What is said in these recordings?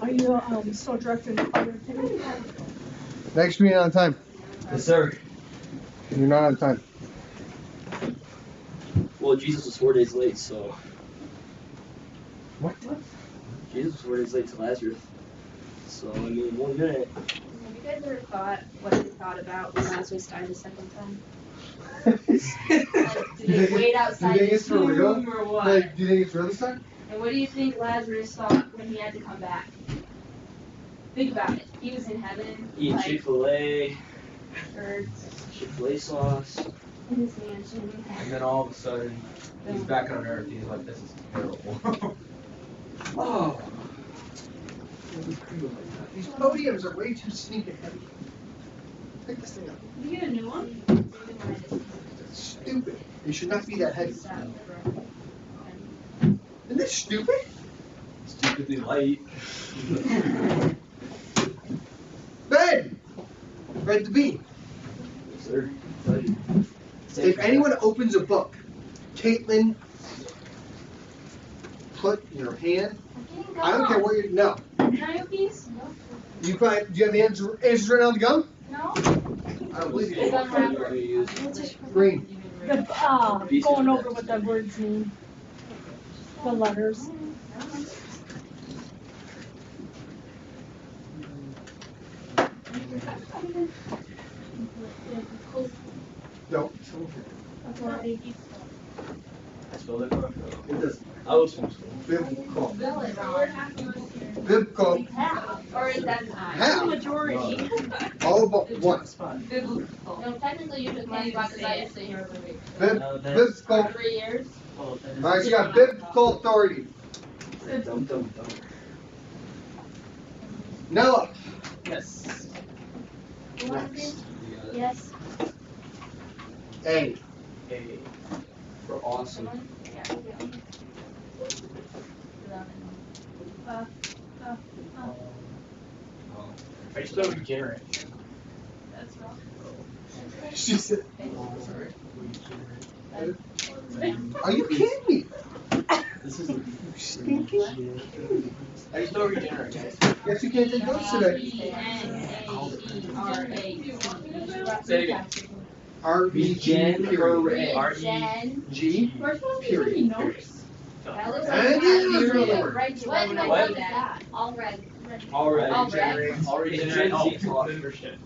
Are you still directing the fire? Next meeting on time. Yes, sir. You're not on time. Well, Jesus was 4 days late, so. What? Jesus was 4 days late to Lazarus. So, I mean, 1 minute. Have you guys ever thought what they thought about when Lazarus died the second time? Like, did they wait outside Do you think the it's for real? tomb or what? Like, do you think it's real this time? And what do you think Lazarus thought when he had to come back? Think about it. He was in heaven, Eating like, Chick-fil-A, or Chick-fil-A sauce. in his mansion. And then all of a sudden, he's back on Earth. He's like, this is terrible. Oh. These podiums are way too sneaking heavy. Pick this thing up. Did you get a new one? That's stupid. It should not be that heavy. Isn't this stupid? Stupidly light. Ben! Read the bean. Yes, sir. If anyone opens a book, Caitlin, put your hand. I don't care what you. No. Can I have a piece? You find. Do you have the answers right now on the gum? No. I don't believe It's you. unwrapped. Green. The, going over what the words mean. The letters. No. That's what I Spell it wrong. It does. I was from school. Biblical. Bill is on. Biblical. Or is that not? Half. majority. All about one. Biblical. No, technically you just can't because I used to hear it for me. Biblical. 3 years. Alright, so you got biblical authority. Dum. Noah. Yes. Yes. A. A. For awesome. Are you still regenerate? That's wrong. She said. Sorry. Are you kidding me? This is Stinky. Are you still regenerate, guys? Guess you can't take notes today. Say it again. RBG. Jen. G. We're supposed to be Period. taking notes. That looks And like it is that. real. Right, you What? wouldn't know What? what that. All red. Already. All red. Already regenerate. Oh, membership.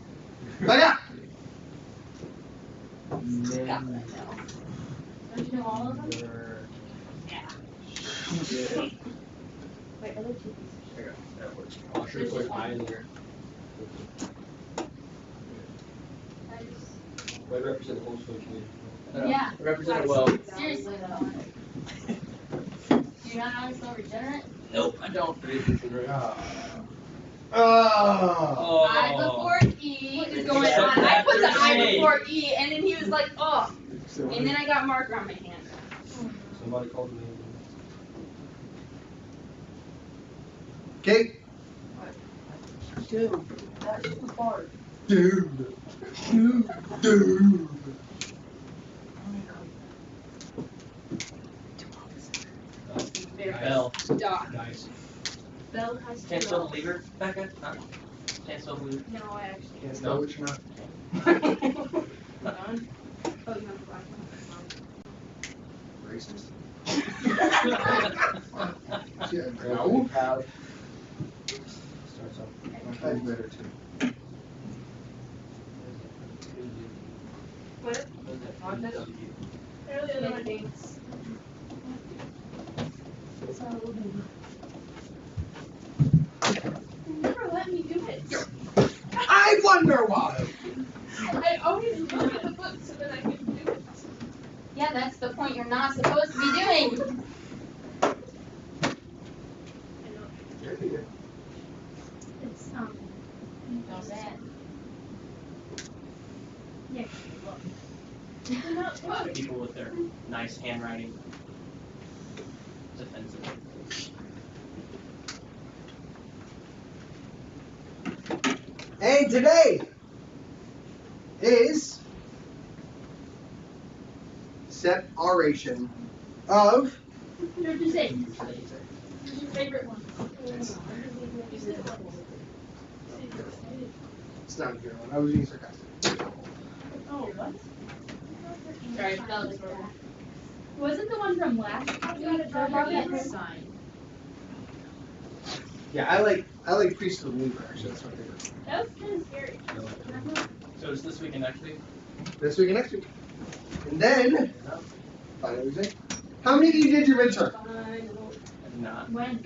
Back up. Don't you know all of them? Wait, are there two pieces? That works. I'll sure put an eye in there. Way to represent the homeschool community. Yeah. Represent it well. Seriously though. Do you not know I'm still regenerate? Nope, I don't. Oh. I before E is going on. I put the I before E, and then he was like, oh. And then I got marker on my hand. Somebody called me. Okay. Dude, that's the part. Dude. Bell. Doc. Nice. Bell has Can't two spell L's. lever, Becca? Huh? Can't spell lever. No, I actually Can't No. spell what you're not. Done. Oh, you have the black one. Racist. Yeah, no. Proud. Starts off. I'd better too. What? Earlier than I think. You never let me do it. I wonder why. I always look at the book so that I can do it. Yeah, that's the point you're not supposed to be doing. It's no bad. Yeah. People with their nice handwriting. It's offensive. And today is separation of Favorite one. It's not a good one. I was being sarcastic. Oh, what? Sorry, that was horrible. Was it the one from last week? Sign. Yeah, I like Priest of the Believer, actually. That's my favorite. That was kind of scary. So it's this week and next week? This week and next week. And then, final exam. How many of you did your midterm? Not. When?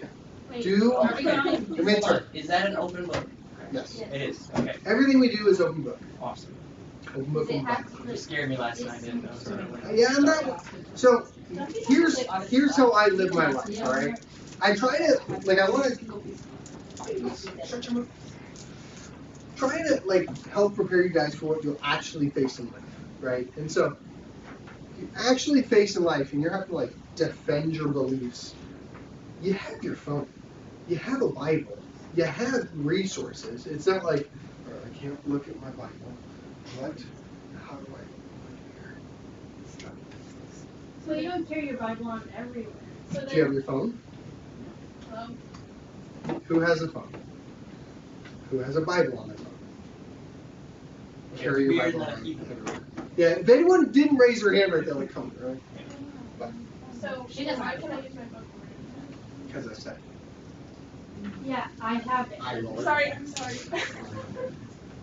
Wait, Do are we going? your midterm. Is that an open book? Yes. It is. Okay. Everything we do is open book. Awesome. Open book. Does it Open book. have to, You scared me last night. I didn't know. So Yeah, I'm not. So here's how I live my life. All right. I try to I want to try to help prepare you guys for what you'll actually face in life, right? And so you actually face in life, and you have to defend your beliefs. You have your phone, you have a Bible, you have resources. It's not like I can't look at my Bible. What? How do I? So you don't carry your Bible on everywhere. So Do you have your phone? Who has a phone? Who has a Bible on their phone? Carry your weird Bible that I on. keep it everywhere. Yeah, if anyone didn't raise their hand right there, come, right? So She doesn't have can it. I use my phone? Because I said. Yeah, I have it. I know it. Sorry, I'm sorry.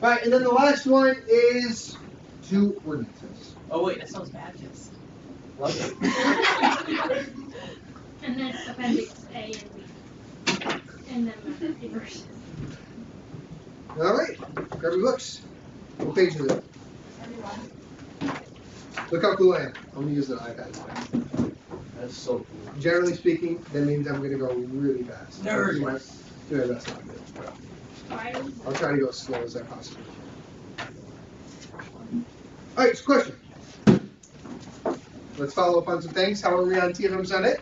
Alright, and then the last one is 2 ordinances. Oh wait, that sounds Baptist. Love it. And then appendix A and B. And then the verses. Alright, grab your books. What page is it? Look how cool I am. I'm going to use the iPad today. That's so cool. Generally speaking, that means I'm going to go really fast. Nerd. Do my best not to do it. I'll try to go as slow as I possibly can. Alright, so question. Let's follow up on some things. How are we on TFM Sunday?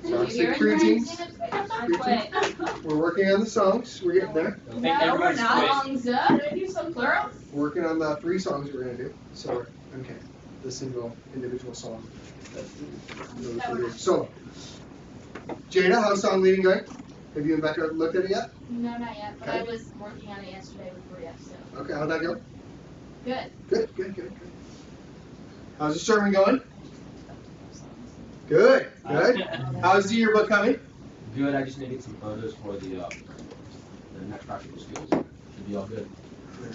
Did you hear it? Preteens. We're working on the songs. We're getting there. I think No, we're everyone's not. quit. Songs up. Did I do some plural? We're working on the 3 songs we're going to do. So, okay. The single, individual song. So, Jada, how's song leading going? Have you and Becca looked at it yet? No, not yet. But Okay. I was working on it yesterday with Maria, so Okay, how'd that go? good. Good. How's the sermon going? Good. How's the yearbook coming? Good. I just need to get some photos for the next practical skills. Should be all good.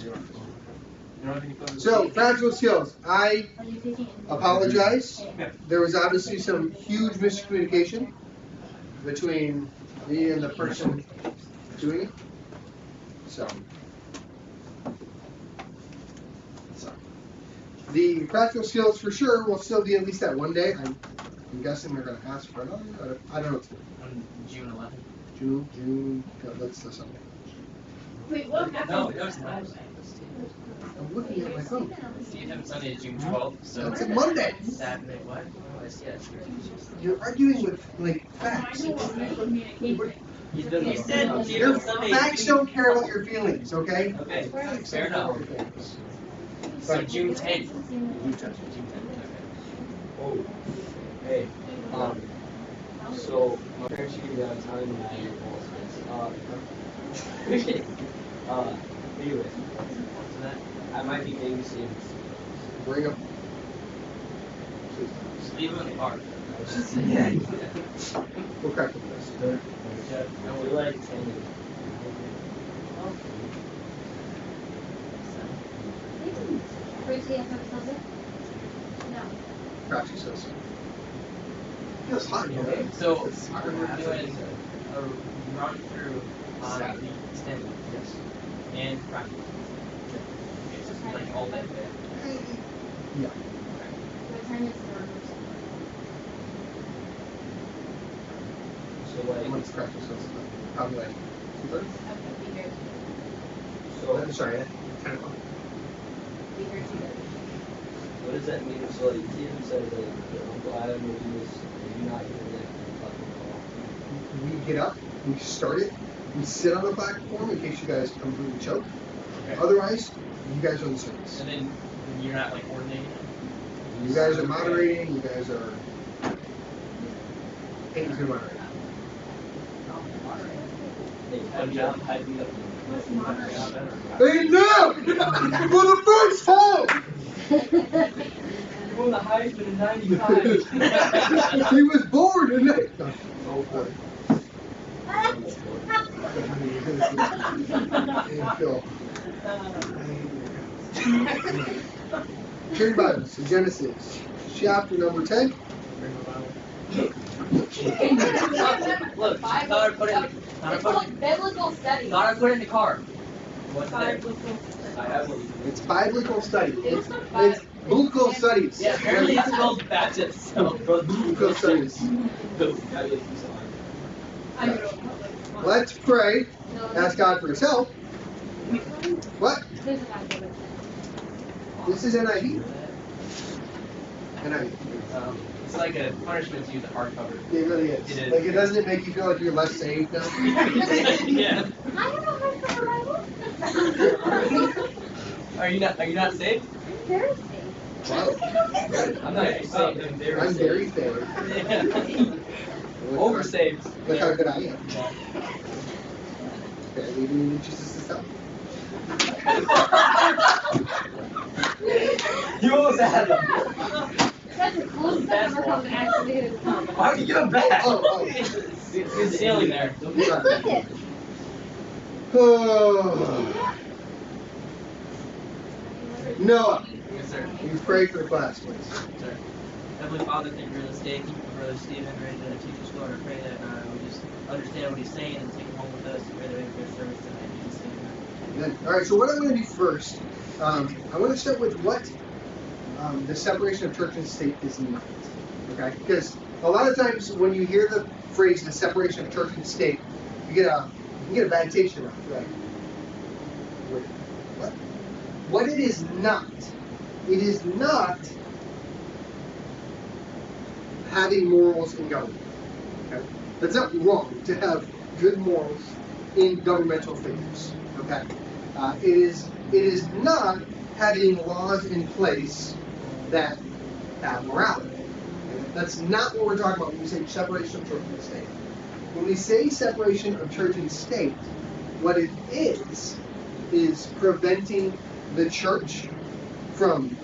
You don't have any photos? So, practical skills. I Are you taking it? apologize. There was obviously some huge miscommunication between me and the person doing it. So, the practical skills for sure will still be at least that one day. I'm guessing they're going to ask for another. I don't know. On June 11th. June. That's the Sunday. Wait, what happened? No, it's not. I'm looking at my phone. TFM Sunday is June 12th. So That's a Monday. Saturday, what? Oh, yeah. You're arguing with facts. I know what miscommunication. You said Your facts don't care about your feelings, okay? Okay, fair enough. So June 10th. Oh, hey, so my parents should be out of time and I anyways, I might be babysitting. Bring them. Just leave them in the car. We'll crack with this. I feel like No. Crouchy says. Feels hot in here. Okay. So we're doing a run through on the extended and practice. Okay, so it's like all day. Yeah. What time is the rehearsal? so like What's Crouchy says? Probably like 2:30? Okay, be here. so Sorry, 10 o'clock. Be here 2:30. what does that mean? So like Tim said that Uncle Adam will do this, and you're not here yet. We get up, we start it, we sit on the platform in case you guys completely choke. Okay. Otherwise, you guys are the service. And then you're not like coordinating. You guys are moderating, you guys are. Peyton's gonna moderate. They hyped me up. What's monarchy? Hey, no! For the first time! You won the Heisman in '95. He was born in it. No. Go for it. Hey, Phil. Turn your Bibles to Genesis, chapter number 10. Look, thought I'd put it in It's called biblical studies. Thought I'd put it in the car. What's there? I have one. It's biblical study. It's It's biblical studies. Yeah, apparently it's called Baptist. So. Biblical studies. I go to Let's pray. No, Ask God for his help. What? there's a back of it. This is NIV. NIV. It's like a punishment to use a hardcover. It really is. It is. Like, doesn't it make you feel like you're less saved now? Yeah. I have a hardcover Bible. Are you not saved? I'm very safe. Wow. I'm not saved. I'm very I'm very saved. saved. Yeah. Over saved. Look how good I am. Okay, we need Jesus' help. You almost had them. That's the closest I've ever come to actually getting a cup. Why would you give them back? Oh. Good sailing there. Look it. Oh. Noah, Yes, sir. you pray for the class, please. Sir. Heavenly Father, thank you for this day. Thank you for Brother Stephen, ready to teach us, Lord. I pray that we just understand what he's saying and take him home with us. I pray that we have a good service tonight. In Jesus' name, amen. Good. All right, so what I'm going to do first, I want to start with what the separation of church and state is not. Okay? Because a lot of times when you hear the phrase the separation of church and state, you get a bad taste in your mouth. Right? Wait, what? What it is not having morals in government. Okay? That's not wrong to have good morals in governmental figures. Okay? It is not having laws in place that have morality. Okay? That's not what we're talking about when we say separation of church and state. When we say separation of church and state, what it is preventing the church from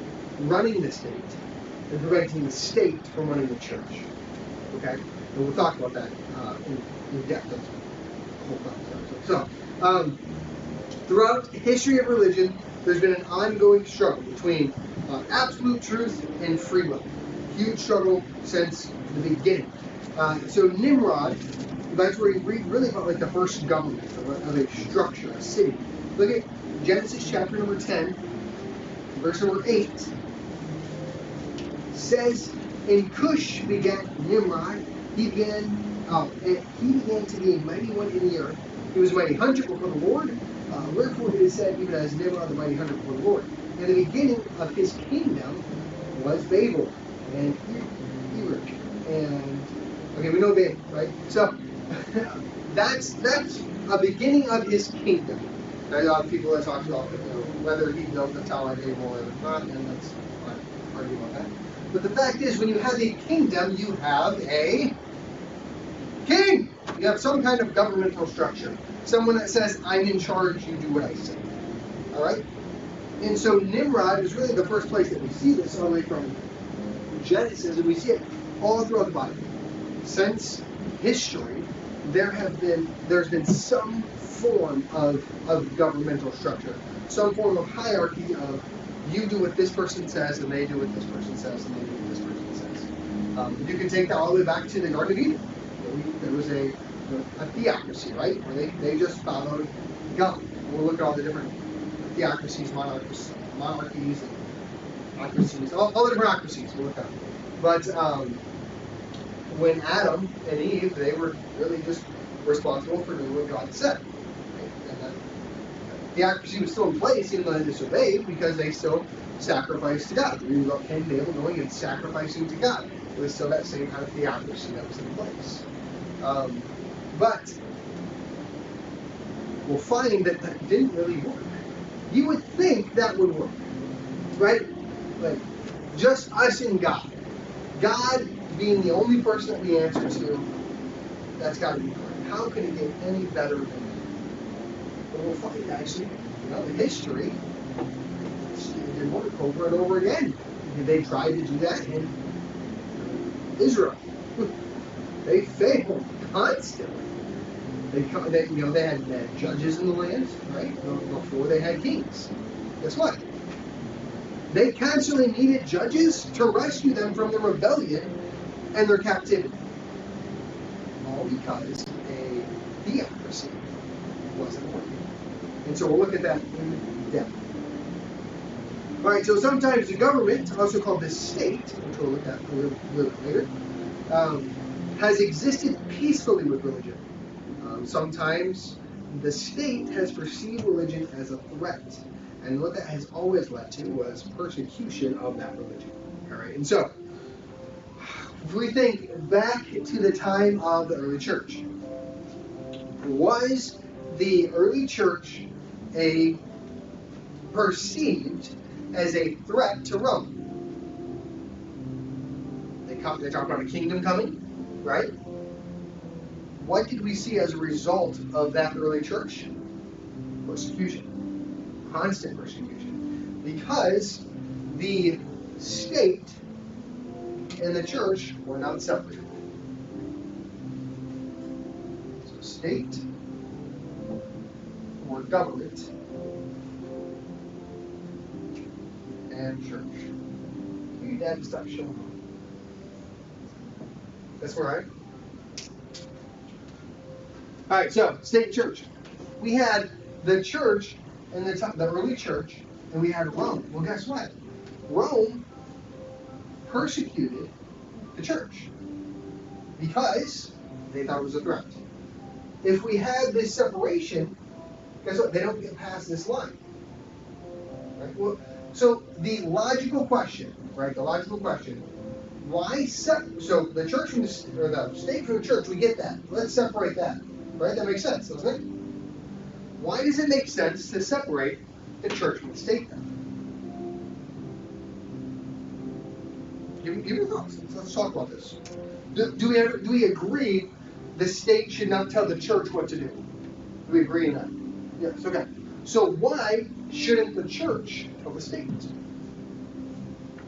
running the state and preventing the state from running the church. Okay? And we'll talk about that in depth. That's a whole concept. So, throughout the history of religion, there's been an ongoing struggle between absolute truth and free will. Huge struggle since the beginning. So Nimrod, that's where you read really about like the first government of a structure, a city. Look at Genesis chapter number 10, verse number 8. Says, and Cush begat Nimrod. He began to be a mighty one in the earth. He was a mighty hunter before the Lord. Wherefore it is said, even as Nimrod the mighty hunter before the Lord. And the beginning of his kingdom was Babel and Erech. And okay, we know Babel, right? So that's a beginning of his kingdom. There are a lot of people that talk about whether he built the Tower of Babel or not, and that's fine. Argue about that. But the fact is, when you have a kingdom, you have a king. You have some kind of governmental structure. Someone that says, I'm in charge, you do what I say. All right? And so Nimrod is really the first place that we see this, all the way from Genesis, and we see it all throughout the Bible. Since history, there's been some form of governmental structure, some form of hierarchy of you do what this person says, and they do what this person says, and they do what this person says. You can take that all the way back to the Garden of Eden. There was a theocracy, right? Where they just followed God. We'll look at all the different theocracies, monarchies, and ocracies, all the different ocracies we'll look at. But when Adam and Eve, they were really just responsible for doing what God said. Right? And that theocracy was still in place, even though they disobeyed, because they still sacrificed to God. We read about Cain and Abel going and sacrificing to God. It was still that same kind of theocracy that was in place. But we'll find that didn't really work. You would think that would work, right? Like, just us and God. God being the only person that we answer to, that's got to be correct. How can it get any better than that? But we'll find actually, in history, they work over and over again. They tried to do that in Israel. They failed constantly. They had judges in the land, right? Before they had kings. Guess what? They constantly needed judges to rescue them from the rebellion and their captivity. All because a theocracy wasn't working. And so we'll look at that in depth. All right, so sometimes the government, also called the state, which we'll look at a little bit later, has existed peacefully with religion. Sometimes the state has perceived religion as a threat. And what that has always led to was persecution of that religion. All right, and so if we think back to the time of the early church, was the early church perceived as a threat to Rome? They talk about a kingdom coming, right? What did we see as a result of that early church? Persecution. Constant persecution. Because the state and the church were not separated. So state or government and church. You dad stop showing. That's where all right, so state and church. We had the church and the early church, and we had Rome. Well, guess what? Rome persecuted the church because they thought it was a threat. If we had this separation, guess what? They don't get past this line. Right? Well, so the logical question, why so the church from the state from the church, we get that. Let's separate that. Right? That makes sense, doesn't it? Why does it make sense to separate the church from the state then? Give me your thoughts. Let's talk about this. Do we agree the state should not tell the church what to do? Do we agree on that? Yes, okay. So why shouldn't the church tell the state?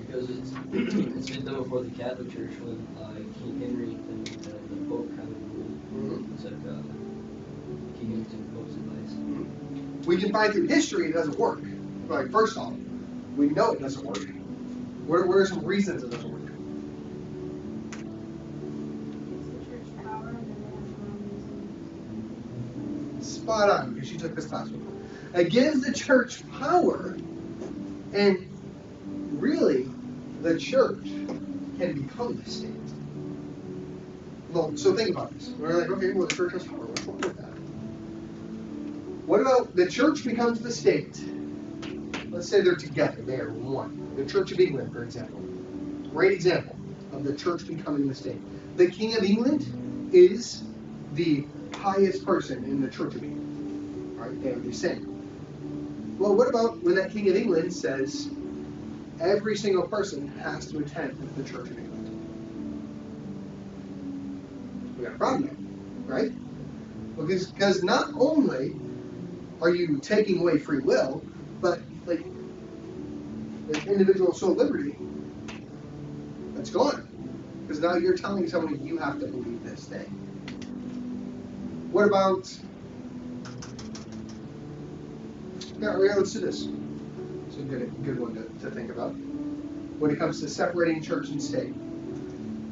Because it's been done before the Catholic Church when King Henry and the Pope kind of ruled. It's like King Henry took the Pope's advice. We can find through history it doesn't work. Like, first off, we know it doesn't work. What are some reasons it doesn't work? Spot on, because she took this class before. It gives the church power, and really, the church can become the state. Well, so think about this. We're like, okay, well, the church has power. What's wrong with that? What about the church becomes the state? Let's say they're together. They are one. The Church of England, for example. Great example of the church becoming the state. The King of England is the highest person in the Church of England. All right, they are the same. Well, what about when that King of England says every single person has to attend the Church of England? We got a problem there, right? Because not only are you taking away free will, but like the individual soul liberty, that's gone. Because now you're telling someone you have to believe this thing. What about? Yeah, let's do this. It's a good one to think about. When it comes to separating church and state.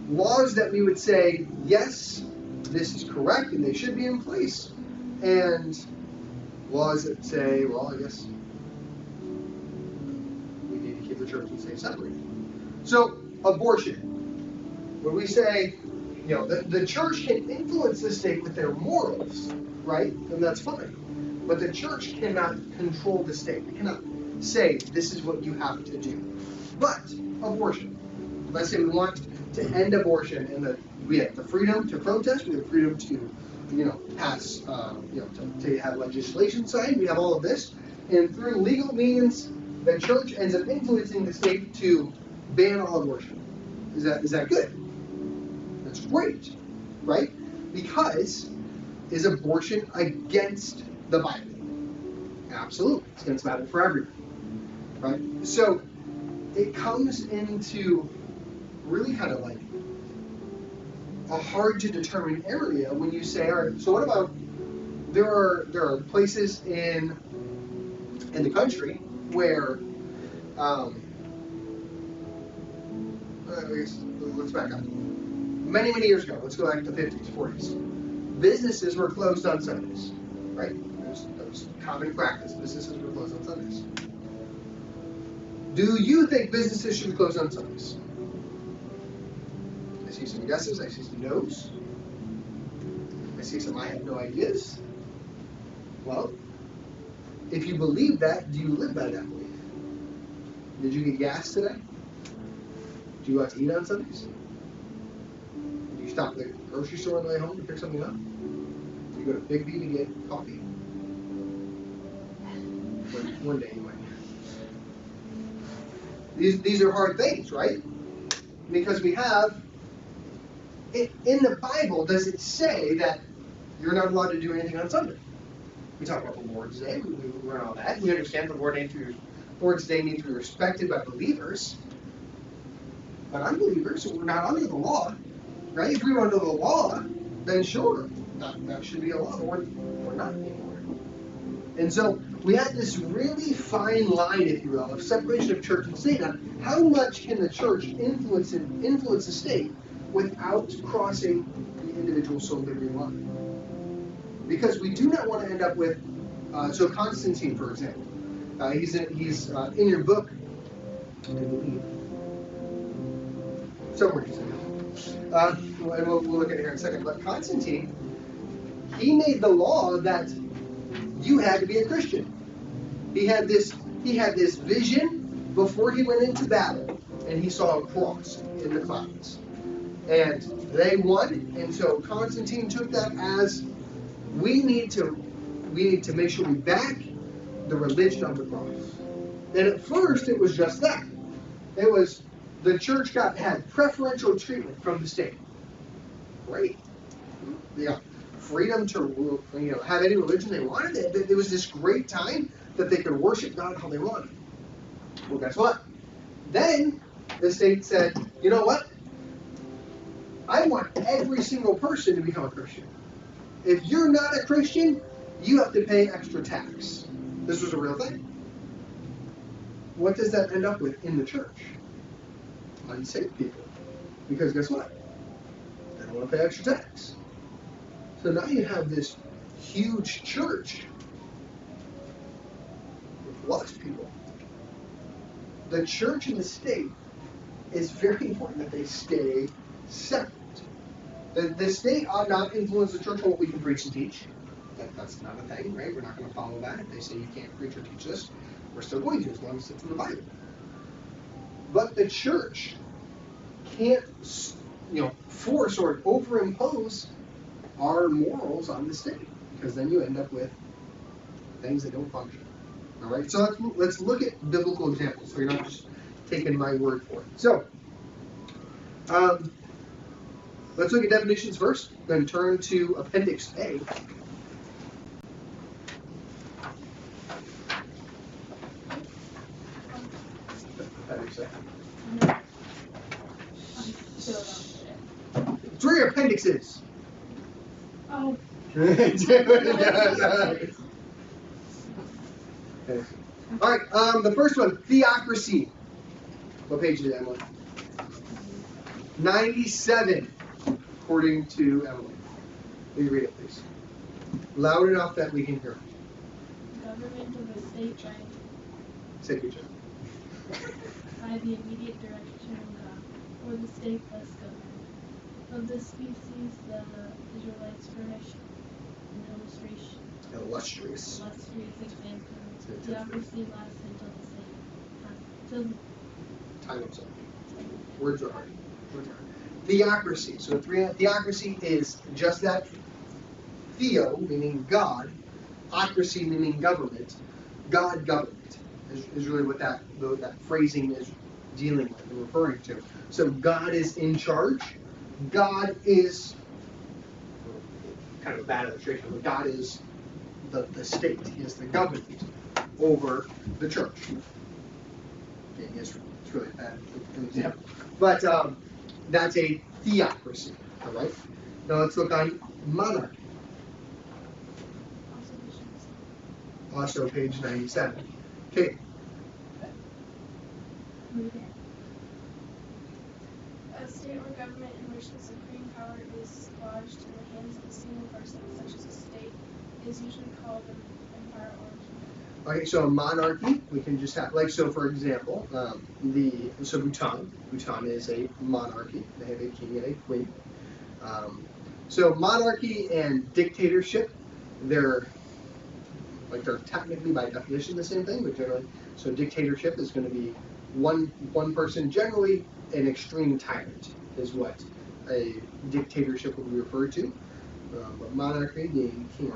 Laws that we would say, yes, this is correct and they should be in place. And laws that say, well, I guess we need to keep the church and state separate. So, abortion. When we say, the church can influence the state with their morals, right? And that's fine. But the church cannot control the state. It cannot say, this is what you have to do. But abortion. Let's say we want to end abortion, and we have the freedom to protest, we have the freedom to, pass, to have legislation signed, we have all of this. And through legal means, the church ends up influencing the state to ban all abortion. Is that good? That's great, right? Because is abortion against the Bible? Absolutely. It's going to matter for everyone. Right? So it comes into really kind of like a hard to determine area when you say, all right, so what about there are places in the country where let's back up. Many years ago, let's go back to the 50s, 40s. Businesses were closed on Sundays, right? That was common practice. Businesses were closed on Sundays. Do you think businesses should be closed on Sundays? I see some yeses, I see some no's. I see some I have no ideas. Well, if you believe that, do you live by that belief? Did you get gas today? Do you go out to eat on Sundays? Do you stop at the grocery store on the way home to pick something up? Do you go to Big B to get coffee? One day you might. These are hard things, right? Because we have, in the Bible, does it say that you're not allowed to do anything on Sunday? We talk about the Lord's Day, we learn all that. We understand the Lord's Day needs to be respected by believers. But unbelievers, we're not under the law, right? If we were under the law, then sure, that should be a law, but we're not anymore. And so we have this really fine line, if you will, of separation of church and state. Now, how much can the church influence the state without crossing the individual soul liberty line? Because we do not want to end up with, so Constantine, for example, he's in your book, I believe, somewhere he's in it. And we'll look at it here in a second. But Constantine, he made the law that you had to be a Christian. He had this vision before he went into battle, and he saw a cross in the clouds. And they won, and so Constantine took that as we need to make sure we back the religion of the cross. And at first it was just that. It was the church had preferential treatment from the state. Great. Yeah. Freedom to have any religion they wanted. It was this great time that they could worship God how they wanted. Well, guess what? Then the state said, you know what? I want every single person to become a Christian. If you're not a Christian, you have to pay extra tax. This was a real thing. What does that end up with in the church? Unsaved people. Because guess what? They don't want to pay extra tax. So now you have this huge church with lost people. The church and the state is very important that they stay separate. The state ought not influence the church on what we can preach and teach. That's not a thing, right? We're not going to follow that. If they say you can't preach or teach this, we're still going to, as long as it's in the Bible. But the church can't, force or overimpose our morals on the state, because then you end up with things that don't function. All right, so let's look at biblical examples, so you're not just taking my word for it. So, let's look at definitions first, then turn to Appendix A. Appendix A. It's where your appendix is. Oh. Okay. All right, the first one, theocracy. What page is it, Emily? 97, according to Emily. Will you read it, please? Loud enough that we can hear it. Government of a state Say good job. by the immediate direction of God, or the state thus governed. Of this species, the Israelites furnished an Illustrious. example. Theocracy lasted until the same time. Time up. Words are hard. Theocracy. So theocracy is just that. Theo meaning God, ocracy meaning government. God government is really what that phrasing is dealing with and referring to. So God is in charge. God is kind of a bad illustration, but God is the state. He is the government over the church. Okay, it's really bad an example. But that's a theocracy, all right? Now let's look on monarchy. Also page 97. Okay, A state or government in which the supreme power is lodged in the hands of a single person, such as a state, is usually called an empire or a kingdom. okay, so a monarchy, we can just have, like, so for example, Bhutan is a monarchy. They have a king and a queen. So monarchy and dictatorship, they're technically by definition the same thing, but generally, so dictatorship is going to be one person, generally an extreme tyrant is what a dictatorship would be referred to. But monarchy being king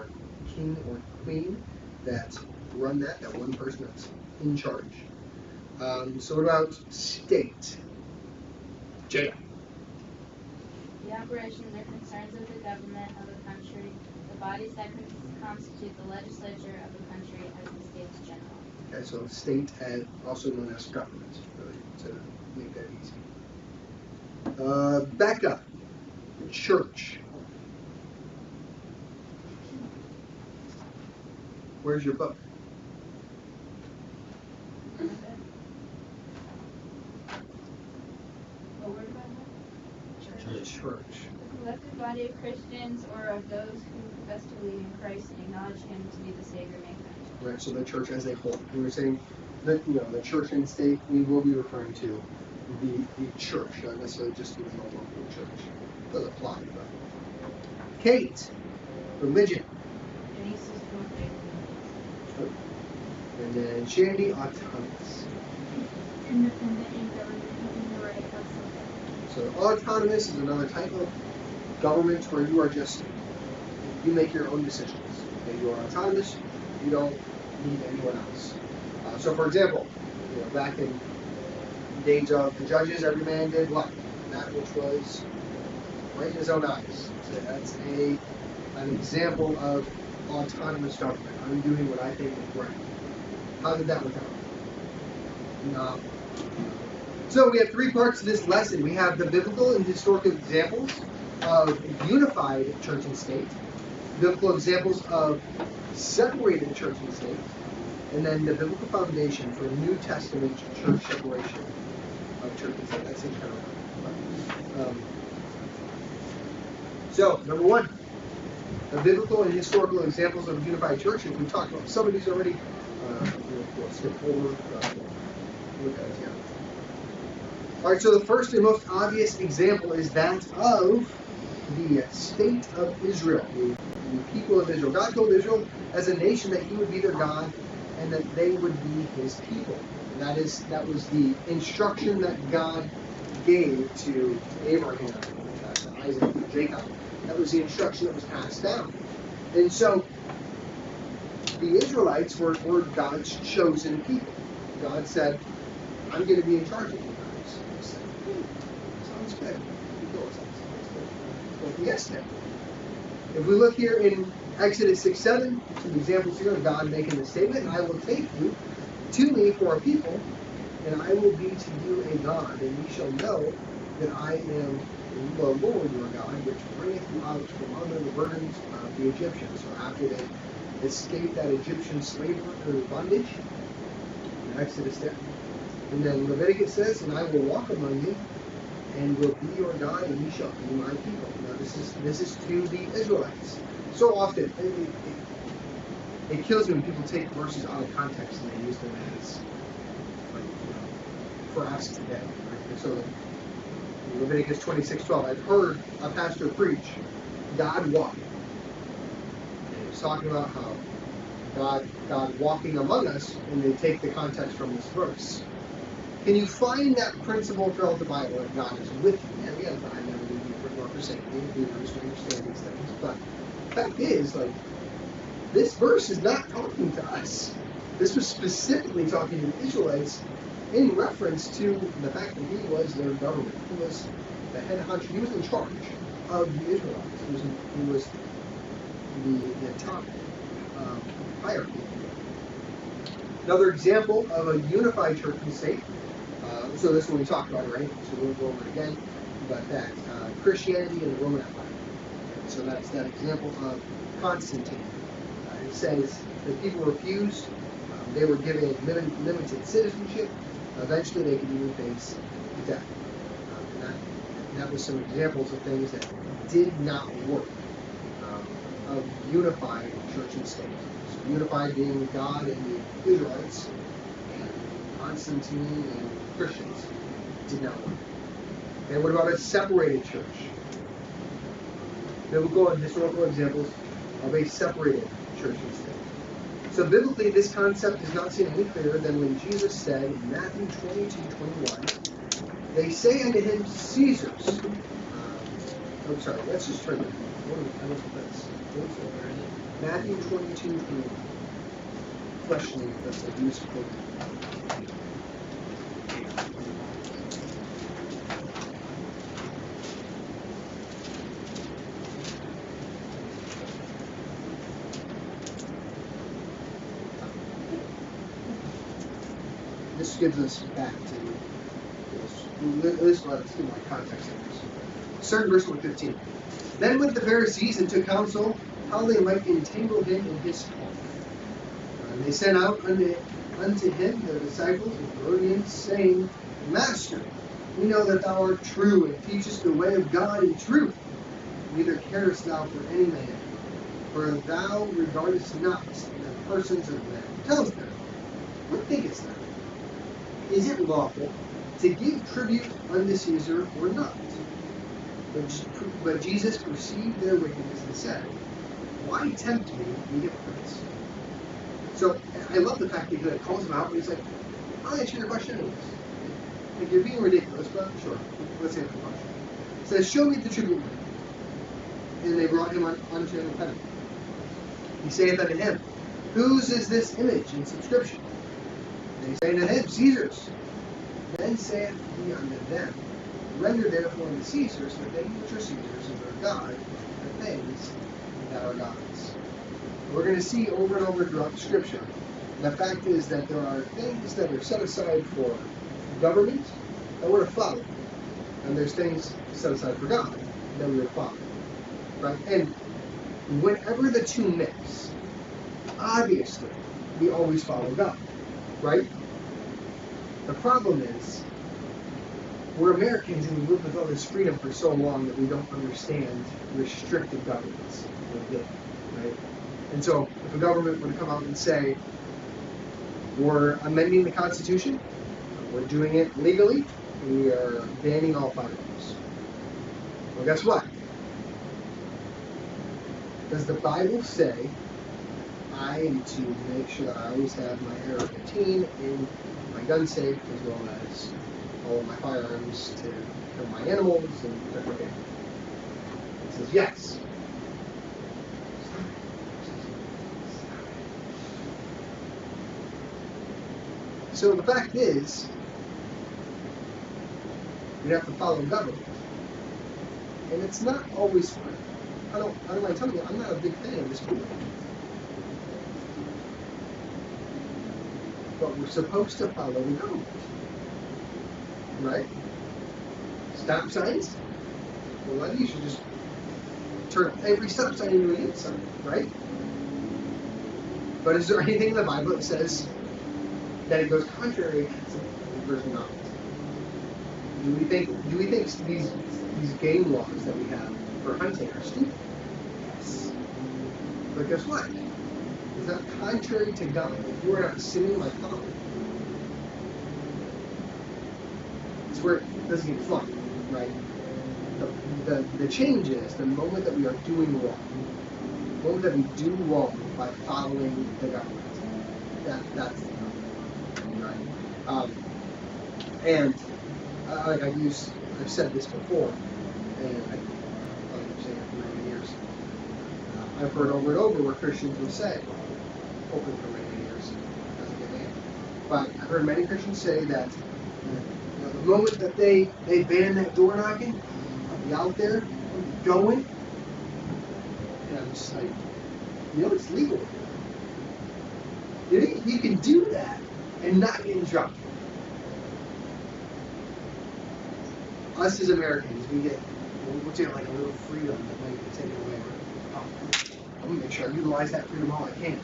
or queen that run that one person that's in charge. So what about state? Jada. The operations or concerns of the government of a country, the bodies that constitute the legislature of the country as the States General. Okay, so state, also known as government, really, to make that easy. Becca, church. Where's your book? What word about that? Church. The collective body of Christians or of those who profess to believe in Christ and acknowledge Him to be the Savior and Maker. Right, so the church as a whole. We were saying that the church and state, we will be referring to the church, not necessarily just the local church. It does apply, but. Kate, religion. Any system of faith. And then Shandy, autonomous. Independent and government having the right of self-government. So autonomous is another type of government where you make your own decisions. Okay, you are autonomous, you don't need anyone else. So for example, back in the days of the judges, every man did what? That which was right in his own eyes. So that's an example of autonomous government. I'm doing what I think is right. How did that work out? No. So we have three parts to this lesson. We have the biblical and historical examples of unified church and state, biblical examples of separated church and state, and then the biblical foundation for New Testament church separation of church and state. That's internal. So, number one, the biblical and historical examples of unified church. And we talked about some of these already. We'll skip forward. Look at it, yeah. All right, so the first and most obvious example is that of the state of Israel, the people of Israel. God told Israel as a nation that He would be their God and that they would be His people. And that was the instruction that God gave to Abraham, to Isaac, to Jacob. That was the instruction that was passed down. And so the Israelites were God's chosen people. God said, I'm going to be in charge of you guys. They said, sounds good. Well, yes, then. If we look here in Exodus 6:7, some examples here of God making the statement, I will take you to me for a people, and I will be to you a God, and ye shall know that I am the Lord your God, which bringeth you out from under the burdens of the Egyptians. So after they escaped that Egyptian slavery or bondage, in Exodus 10. And then Leviticus says, and I will walk among you, and will be your God, and ye shall be my people. Now this is to the Israelites. So often, it kills me when people take verses out of context and they use them as, for us today. Right? So in Leviticus 26:12, I've heard a pastor preach, God walking. And he was talking about how God walking among us, and they take the context from this verse. Can you find that principle throughout the Bible that God is with you? And again, I never leave you for forsaken you, believers to understand these things. But the fact is, this verse is not talking to us. This was specifically talking to the Israelites in reference to the fact that He was their government. He was the head honcho. He was in charge of the Israelites. He was the top hierarchy. Another example of a unified church and state. So this one we talked about, right? So we won't go over it again. But that Christianity and the Roman Empire. So that's that example of Constantine. It says that people refused. They were given limited citizenship. Eventually, they could even face death. And that was some examples of things that did not work of unified church and state. So unified being God and the Israelites, and Constantine and Christians did not work. And what about a separated church? Biblical and historical examples of a separated church and state. So biblically, this concept is not seen any clearer than when Jesus said in Matthew 22:21, they say unto him, Caesar's. Let's just turn it. Matthew 22:21. Questioning if that's a useful. This gives us back to this. Let's give my context of this. Starting verse 15. Then went the Pharisees into council how they might entangle him in his talk. And they sent out unto him their disciples and Herodians, saying, Master, we know that thou art true and teachest the way of God in truth. Neither carest thou for any man, for thou regardest not the persons of men. Tell us then, what thinkest thou? Is it lawful to give tribute unto Caesar or not? But Jesus perceived their wickedness and said, Why tempt me, ye hypocrites? So I love the fact that he calls them out, and he's like, I'll answer your question anyways. Like, you're being ridiculous, but sure, let's answer the question. It says, Show me the tribute money. And they brought him unto him a penny. He saith unto him, Whose is this image and subscription? And they say unto him, Caesar's. Then saith he unto them, Render therefore unto Caesar's the things which are Caesar's, and to God the things that are God's. We're going to see over and over throughout Scripture. The fact is that there are things that are set aside for government that we're to follow, and there's things set aside for God that we are to follow. Right? And whenever the two mix, obviously, we always follow God. Right? The problem is, we're Americans and we live with all this freedom for so long that we don't understand restricted governments. Right? And so, if a government were to come out and say, we're amending the Constitution, we're doing it legally, and we are banning all firearms. Well, guess what? Does the Bible say I am to make sure that I always have my AR-15 in my gun safe, as well as all of my firearms to kill my animals and protect my family? It says yes. So the fact is, we have to follow government. And it's not always fun. I don't mind telling you, I'm not a big fan of this movement. But we're supposed to follow the government. Right? Stop signs? Well, then you should just turn every stop sign into a yield sign, right? But is there anything in the Bible that says that it goes contrary to verse 9? Do we think these game laws that we have for hunting are stupid? Yes. But guess what? Is that contrary to God? If you are not sinning like God, it's where it doesn't get fun, right? The change is the moment that we are doing wrong, the moment that we do wrong by following the government. That's the problem, right? And I've said this before, and I've said it for many years. I've heard over and over where Christians will say, hopefully for many years, doesn't get named, but I've heard many Christians say that the moment that they ban that door knocking, I'll be out there, I'll be going, and I'm just like, it's legal. You can do that and not get in trouble. Us as Americans, we'll get like a little freedom that might be taken away. Oh, I'm gonna make sure I utilize that freedom all I can.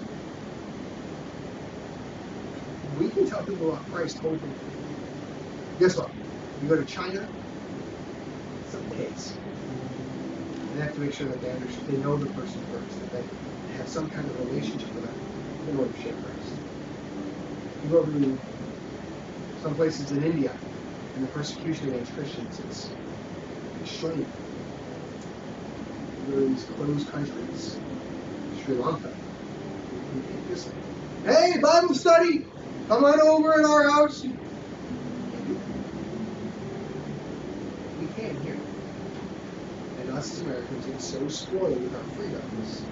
We can tell people about Christ openly. Guess what? You go to China, it's not the case. They have to make sure that they know the person first, that they have some kind of relationship with them in order to share Christ. You go to some places in India, and the persecution against Christians is extreme. You go to these closed countries, Sri Lanka. You can't just say, hey, Bible study, come on over in our house. We can't hear. And us as Americans get so spoiled with our freedoms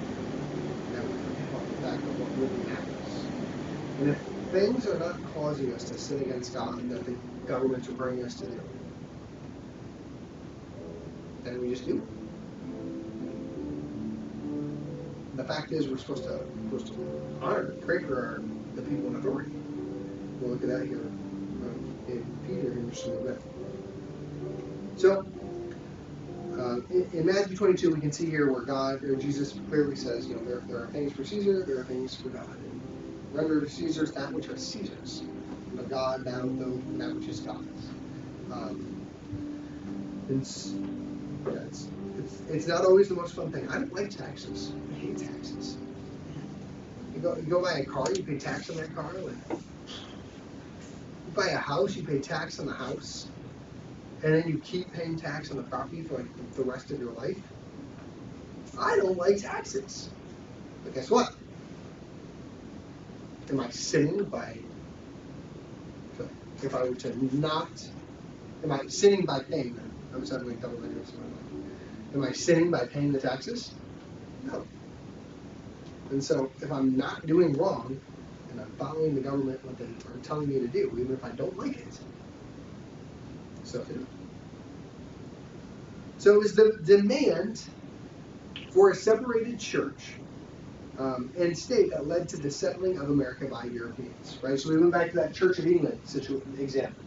that we forget about the fact of what really matters. And if things are not causing us to sin against God that the governments are bringing us to do, then we just do. The fact is, we're supposed to honor and pray for the people in authority. We'll look at that here in Peter in just a little bit. So, in Matthew 22, we can see here where Jesus clearly says, there are things for Caesar, there are things for God. And render to Caesar that which is Caesar's, but God that which is God's. It's not always the most fun thing. I don't like taxes. I hate taxes. You go buy a car, you pay tax on that car. You buy a house, you pay tax on the house. And then you keep paying tax on the property for the rest of your life. I don't like taxes. But guess what? Am I sinning by paying them? I'm suddenly double negatives in my mind. Am I sinning by paying the taxes? No. And so if I'm not doing wrong and I'm following the government what they are telling me to do, even if I don't like it, so do. So is the demand for a separated church and state that led to the settling of America by Europeans, right? So we went back to that Church of England example.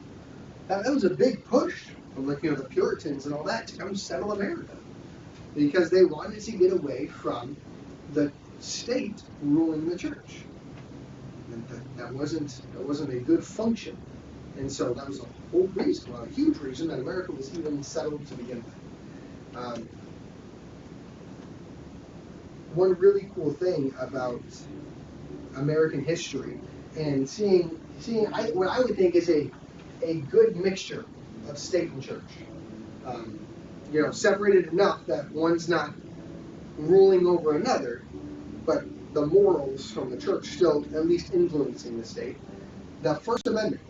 That was a big push from the Puritans and all that to come settle America, because they wanted to get away from the state ruling the church. And that wasn't a good function, and so that was a whole reason, a huge reason that America was even settled to begin with. One really cool thing about American history and seeing what I would think is a good mixture of state and church. Separated enough that one's not ruling over another, but the morals from the church still at least influencing the state. The First Amendment,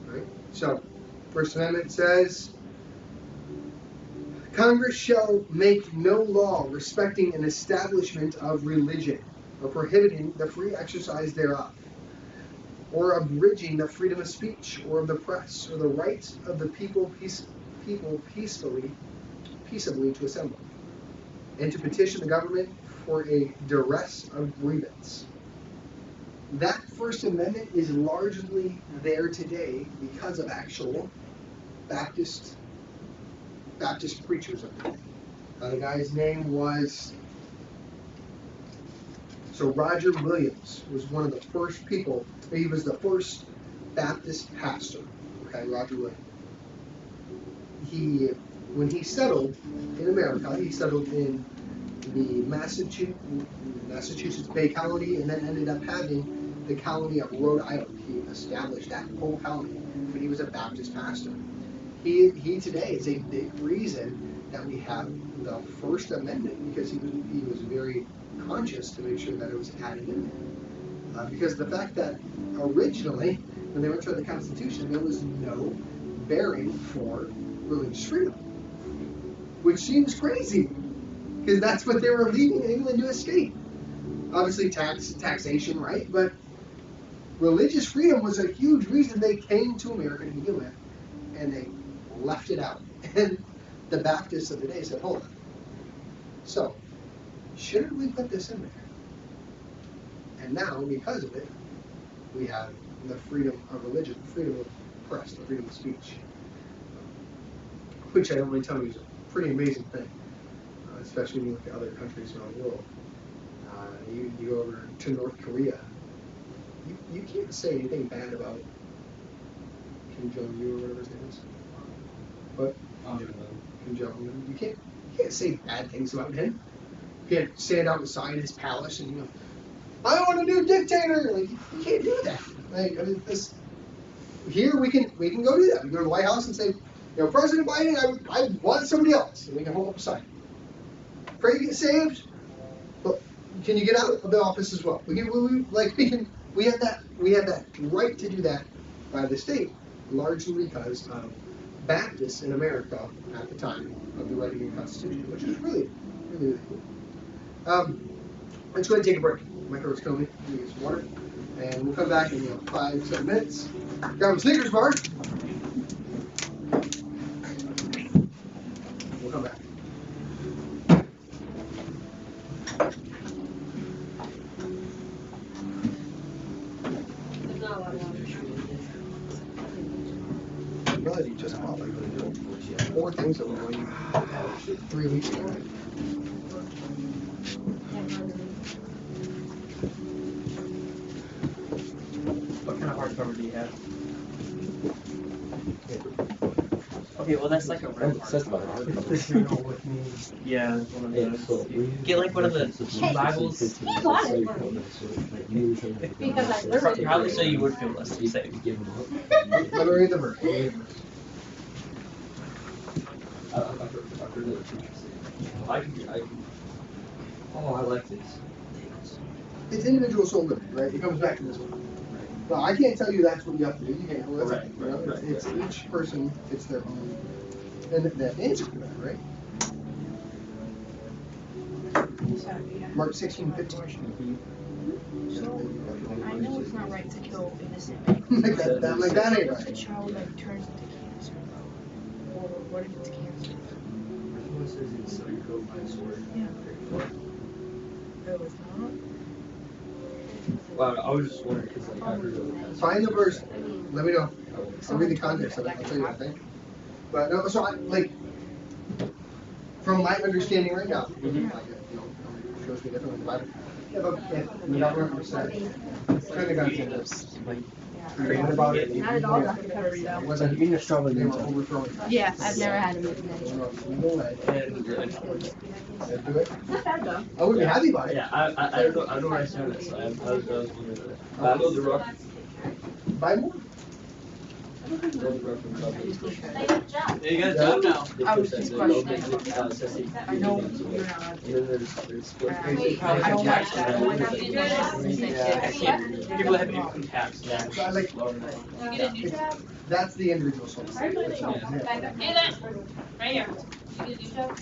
right? So, First Amendment says, Congress shall make no law respecting an establishment of religion, or prohibiting the free exercise thereof, or abridging the freedom of speech, or of the press, or the rights of the people peaceably to assemble, and to petition the government for a duress of grievance. That First Amendment is largely there today because of actual Baptist preachers of the day. The guy's name was, Roger Williams was one of the first people. He was the first Baptist pastor. Okay, Roger Williams. When he settled in America, he settled in the Massachusetts Bay Colony, and then ended up having the colony of Rhode Island. He established that whole colony, but he was a Baptist pastor. He today is a big reason that we have the First Amendment, because he was very conscious to make sure that it was added in there. Because the fact that originally, when they went through the Constitution, there was no bearing for religious freedom, which seems crazy, because that's what they were leaving England to escape. Obviously, taxation, right? But religious freedom was a huge reason they came to America to begin with, and they left it out. And the Baptists of the day said, hold on. So, shouldn't we put this in there? And now, because of it, we have the freedom of religion, the freedom of press, the freedom of speech, which I don't mind telling you is a pretty amazing thing, especially when you look at other countries around the world. You go over to North Korea, you can't say anything bad about Kim Jong-un or whatever his name is. But Kim Jong-un, you can't say bad things about him. You can't stand outside his palace and go, I want a new dictator. Like, you can't do that. Like, I mean, here we can go do that. We go to the White House and say, President Biden, I want somebody else, and we can hold up a sign. Pray to get saved, but can you get out of the office as well? We have that right to do that by the state, largely because of Baptists in America at the time of the writing of the Constitution, which is really, really, really cool. Let's go ahead and take a break. My throat's killing me. Let me get some water. And we'll come back in 5-7 minutes. Grab a Snickers bar. We'll come back. Melody just bought like 4 things that were going 3 weeks ago. What kind of hardcover do you have? Okay, well that's like a rare hardcover. Yeah, it's one of those. Get like one of the Bibles. Because I literally. Probably so you would feel less safe. Let me read the verse. Oh, I like this. It's individual soul living, right? It comes back to this one. Well, I can't tell you that's what you have to do. You can't. Well, that's Right. It's each person. It's their own. And that answer to that, right? Mark 16:15. I know it's not right to kill innocent like that ain't The right. child like turns into cancer. Or what if it's cancer? Yeah. Oh, it's not? Wow, I was just wondering because like I heard of that. Find the verse. Let me know. I'll read the context of it. I'll tell you what I think. But no, so from my understanding right now, shows me differently in the Bible. Yeah, but if the government was said, kind of got into created about it. Not at all Dr. Pepper, It though. wasn't they were overthrowing. Yeah, I've never had a movie. Legal way. And Do it. Not bad though. I would be happy about it. Yeah, I don't know where I stand on it, so I was wondering that. I know the rock. Buy more. I know the rock from Good job. Yeah, you got a job now. I was just questioning. I know you're not. And then there's I don't watch that. Yeah, people have income tax. I like- You get a new job? That's the individual soul. I really don't. Yeah. Get it. Right here. You get a new job?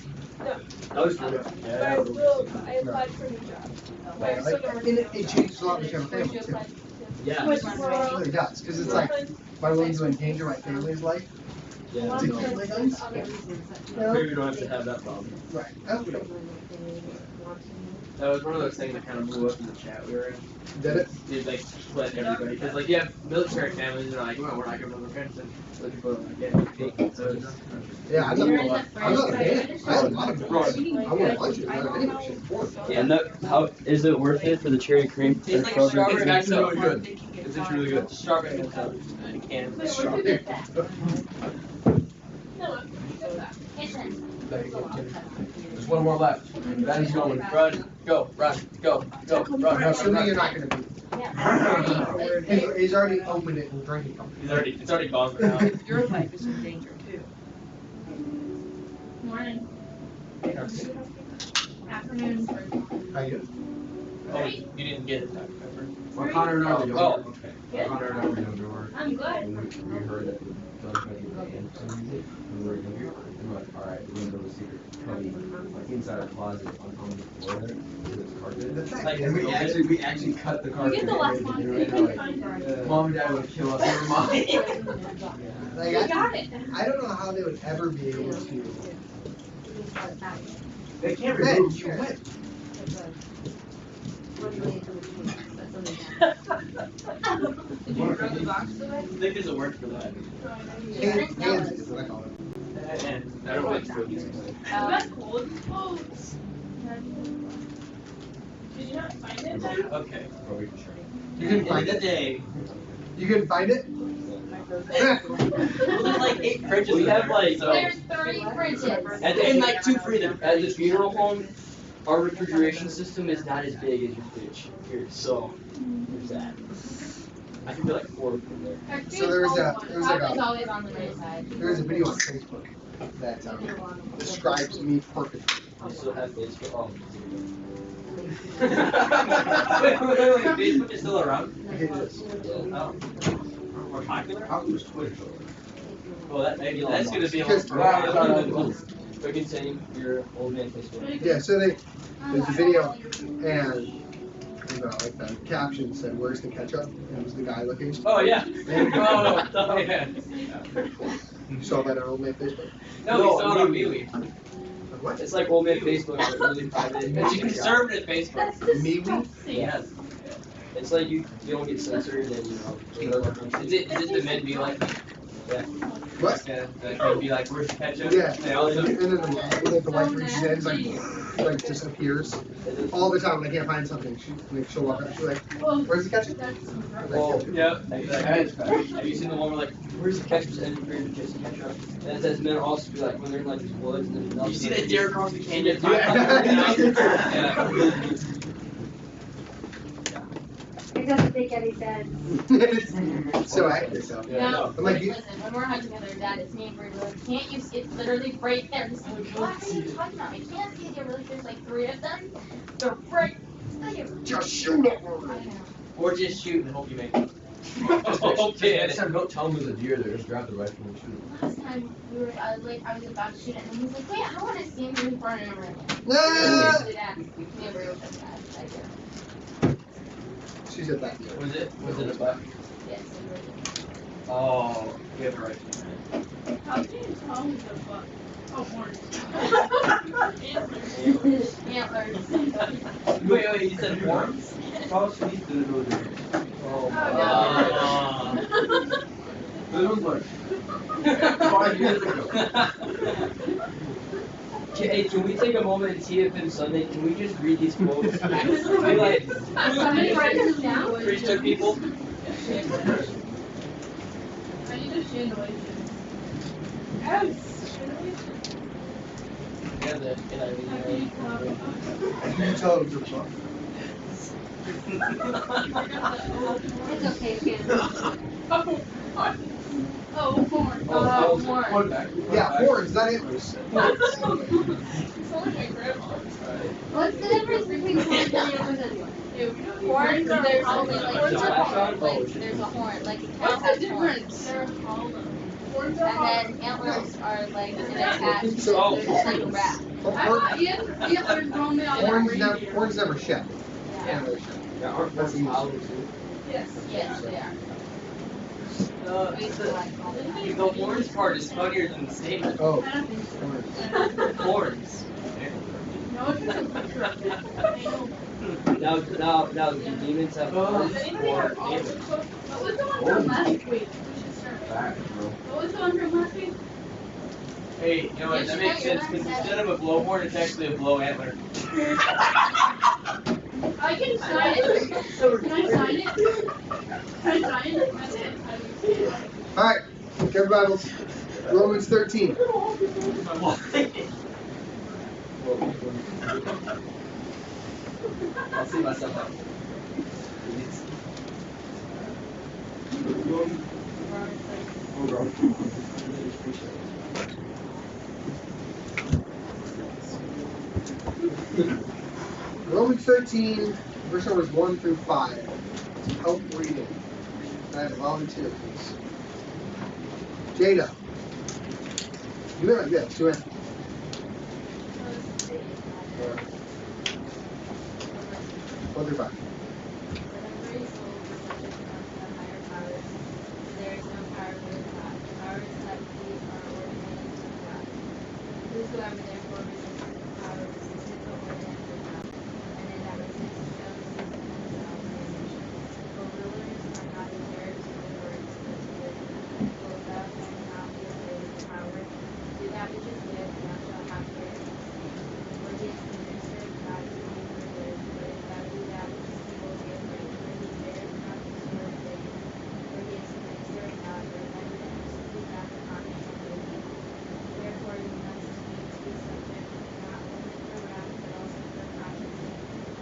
I was wondering. But I will, I applied for a new job. But I'm still gonna And it changes a lot with your family too. Yeah. It really does, because it's like, am I willing to endanger my family's life Yeah. to kill my guns? Maybe we don't have to have that problem. Right. I hope we don't. That was one of those things that kind of blew up in the chat we were in. Did it? It like split everybody because like you have military families and are like, well, we're not giving them immigrants, and other people are like, yeah, so it's, Yeah, I'm You're in not the a first fan. grade. I had a lot of guns. I want a bunch of them. I think we should afford them. And how is it worth it for the cherry cream? Tastes like a strawberry. It's It's really really good. it's really good. Strawberry and stuff. And can. Strawberry. Kitchen. There's one more left. Ben's going. Run, go, Now, run. assuming you're not gonna be, Yeah. he's already opened it and drinking from It's already gone for now. Your life is in danger too. Morning. Afternoon. it. How you? Oh, you didn't get it, Dr. Pepper. Well, Connor and I were Oh. okay. Connor and I were younger. I'm good. And we heard that John Cuddy banned some music when we were younger. And we're like, all right, we're gonna build a secret Cuddy like inside our closet on the floor there. Because it's carpet. The fact Like, that And we actually cut the You carpet. get the last one. And You we can were find like, it. Mom and Dad would kill us. Never mind. like, You got it. I don't know how they would ever be able to. They can't Hey, remove you you. win. the box away? I think there's a word for that. Hands is what I call it. And I don't like cookies. That's cold. Oh. Did you not find it then? okay. Probably for sure. You can find the it? day. You can find it? Well, there's like 8 fridges. We in have there, like so. There's 30 fridges. And like 2 freezers. At the funeral home, our refrigeration system is not as big as your fridge here, so there's that. I can put like 4 in there. So there was like Probably a always on the right side. video on Facebook that describes me perfectly. You still have Facebook. Oh, wait, Facebook is still around? It is. Oh. More popular? How was Twitter? well, that maybe That's gonna be a Because- for a while. But continue your old man Facebook. Yeah, so there's a video and like the caption said, "Where's the ketchup?" And it was the guy looking. Oh yeah. Oh yeah. You saw that on Old Man Facebook? No, No, we saw it on MeWe. MeWe. What? It's like old man Facebook, but really private. It's a conservative Facebook. That's MeWe? disgusting. Yes. It's like you don't get censored and you know. Is it the men be like me? What? Yeah, the men be like, where's the ketchup? Yeah. They And also. then the wife reaches in, like disappears all the time when I can't find something. She'll walk up. She's like, Oh, "Where's the ketchup?" that's I'm Oh. like, Yeah. Exactly. Have you seen the one where like, where's the ketchup? And the fridge just ketchup. And it says men also be like when they're in like these woods and there's nothing. You see that deer across the canyon? Yeah. Yeah. It doesn't make any sense. It's so accurate though. No, I'm like, listen, when we're hunting with our dad, it's me and Brady. We're like, can't you see? It's literally right there. He's like, what are you talking about? I can't see it. We're like, there's like 3 of them. They're right there. just shoot it. I know. Or just shoot and hope you make it. Okay. Next time, don't tell them there's a deer there. Just grab the rifle and shoot. Last time I was about to shoot it, and he was like, wait, I want to see him in front of him. Ah! Me and Brady were just that. She said that. Was it a buck? Yes. Oh, you have a right. how can you tell who's a buck? Oh, horns. Antlers. Wait, you said horns? How sweet did it go there? Oh, It was like 5 years ago. Hey, can we take a moment at TFM Sunday? Can we just read these quotes? Be like, Somebody write this down. Priesthood people? I need a Shanoition. Yes. Yeah, the Can you tell it was a buck? It's okay, Shannon. Oh, horn. Oh, Horn. One back. Yeah, horns, not antlers. It's only my grandma. What's the difference between horns and antlers anyway? Horns, there's only like Horns one are horn, like there's a horn, like a cow What's the has difference? horns. They're hollow. Horns are hollow. And then antlers are like an attached, So- they're just like a wrap. I thought antlers grown me on Horns never shed. Yeah. Antlers shed. yeah, aren't That's horns easy. hollow too? Yes. Yes, they are. The horns part is funnier than the statement. Oh, I don't think so. Horns. No, it's just a picture of it. I know. Now, do demons have Does horns anybody or have all the antlers? books? What was the one from last week? We should start. Back, bro. What was the one from last week? Hey, you know what? That makes sense because instead of a blowhorn, it's actually a blow antler. I can sign it. Can I sign it? Can I sign it? That's it. alright. Get Bibles. Romans 13. I'll see myself out. Romans 13, verse numbers 1 through 5. Help reading. I have a volunteer, please. Jada. You went like this. You went. 1 through 5. Whosoever therefore resists the power resisteth the ordinance of God, and in that resistance shall resist themselves in nation. For rulers are not heirs to the word,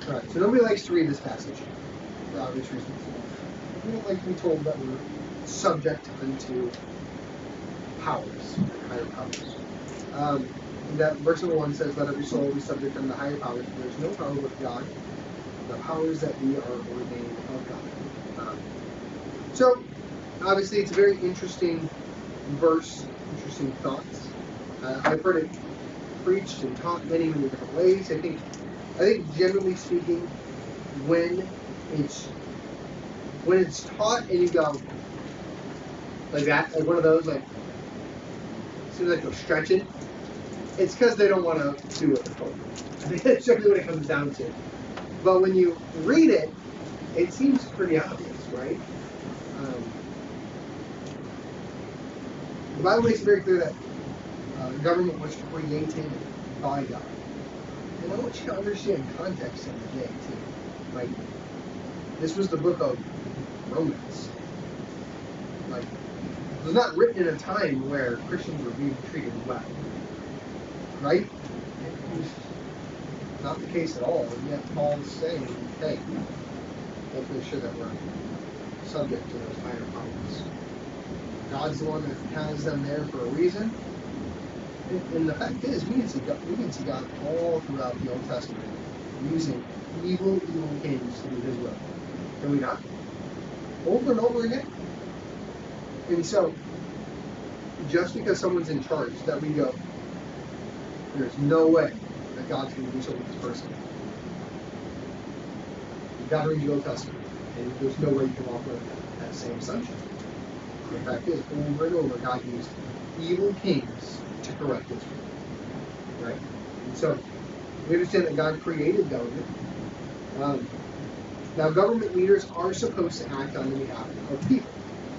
Alright, so nobody likes to read this passage, for obvious reasons. We don't like to be told that we're subject unto powers, higher powers. That verse number 1 says, "Let every soul be subject unto the higher powers, for there is no power but God, the powers that we are ordained of God." So, obviously, it's a very interesting verse, interesting thoughts. I've heard it preached and taught many, many different ways. I think generally speaking, when it's taught and you go like that, like one of those, like seems like they're stretching, it's because they don't want to do what they're told. I think that's certainly what it comes down to. But when you read it, it seems pretty obvious, right? The Bible makes it very clear that government was created by God. And I want you to understand context in the day, too. Like, this was the book of Romans. Like, it was not written in a time where Christians were being treated well. Right? It was not the case at all. And yet Paul's saying, hey, let's make sure that we're subject to those higher powers. God's the one that has them there for a reason. And the fact is, we can see God all throughout the Old Testament using evil kings to do His will. Can we not? Over and over again. And so, just because someone's in charge, that we go, there's no way that God's going to do something with this person. You've got to read the Old Testament, and there's no way you can walk away with that same assumption. The fact is, over and over, God used evil kings to correct Israel. Right? And so, we understand that God created government. Now, government leaders are supposed to act on the behalf of people.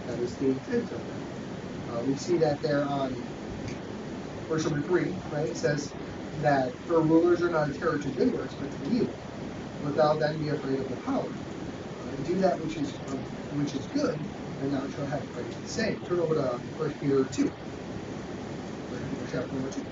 That is the intent of them. We see that there on verse number 3, right? It says that for rulers are not a terror to good works, but to evil. But thou then be afraid of the power. Do that which is good, and thou shalt have praise the same. Turn over to 1 Peter 2. 1 Peter chapter number 2.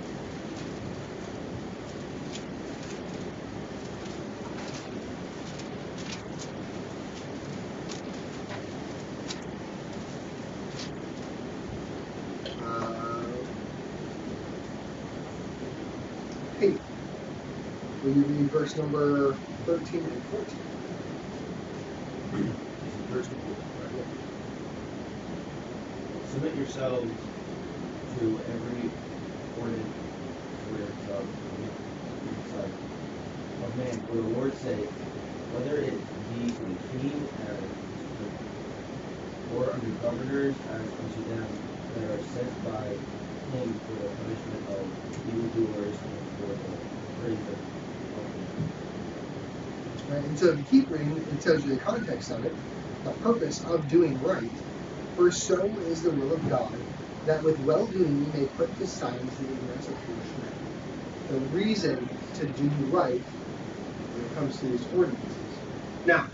Will you read verse number 13 and 14? Verse 14. Submit yourselves to every ordinance of man for the Lord's sake, whether it be to the king or unto governors as unto them that are sent by him for the punishment of evildoers and for the praise of Right? And so if you keep reading, it tells you the context of it, the purpose of doing right. For so is the will of God, that with well-doing you may put to silence the ignorance of foolish men. The reason to do right when it comes to these ordinances. Now,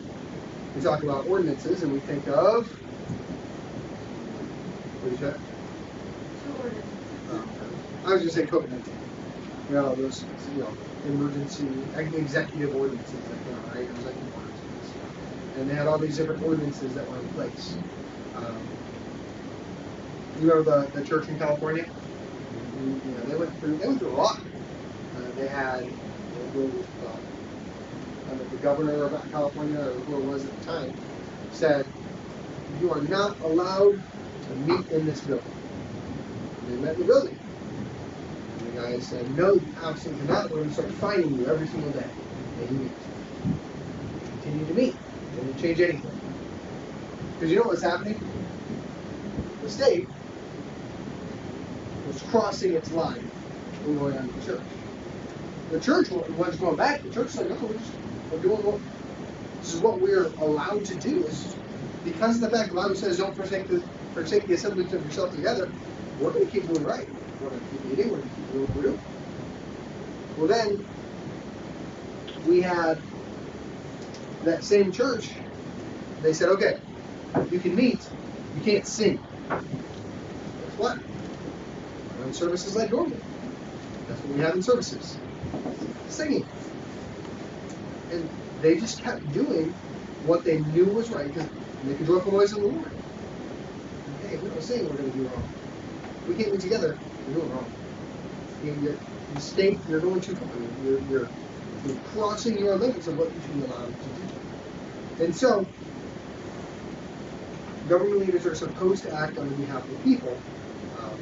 we talk about ordinances and we think of, what is that? I was going to say COVID-19. You know, those, emergency, executive ordinances, right? Executive ordinances. And they had all these different ordinances that were in place. You remember the church in California? They went through a lot. They had the governor of California, or who it was at the time, said, you are not allowed to meet in this building. And they met in the building. And the guy said, no, absolutely not. We're going to start fining you every single day. And you meet. Continue to meet. They didn't change anything. Because you know what's happening? The state was crossing its line and going on to the church. The church was going back. The church said, no, we're doing what this is what we're allowed to do. Is because of the fact the Bible says don't forsake the assembly of yourself together, we're going to keep doing right. We're going to keep meeting, we're going to keep doing what we're doing. Well then we had that same church, they said, okay, you can meet, you can't sing. Guess what? Run services like normal. That's what we have in services. Singing. And they just kept doing what they knew was right, because make a joyful noise in the Lord. Hey, we're not saying we're going to do wrong. We can't be together. You're doing wrong. You're state, you're going too far. You're crossing your limits of what you should be allowed to do. And so, government leaders are supposed to act on behalf of the people.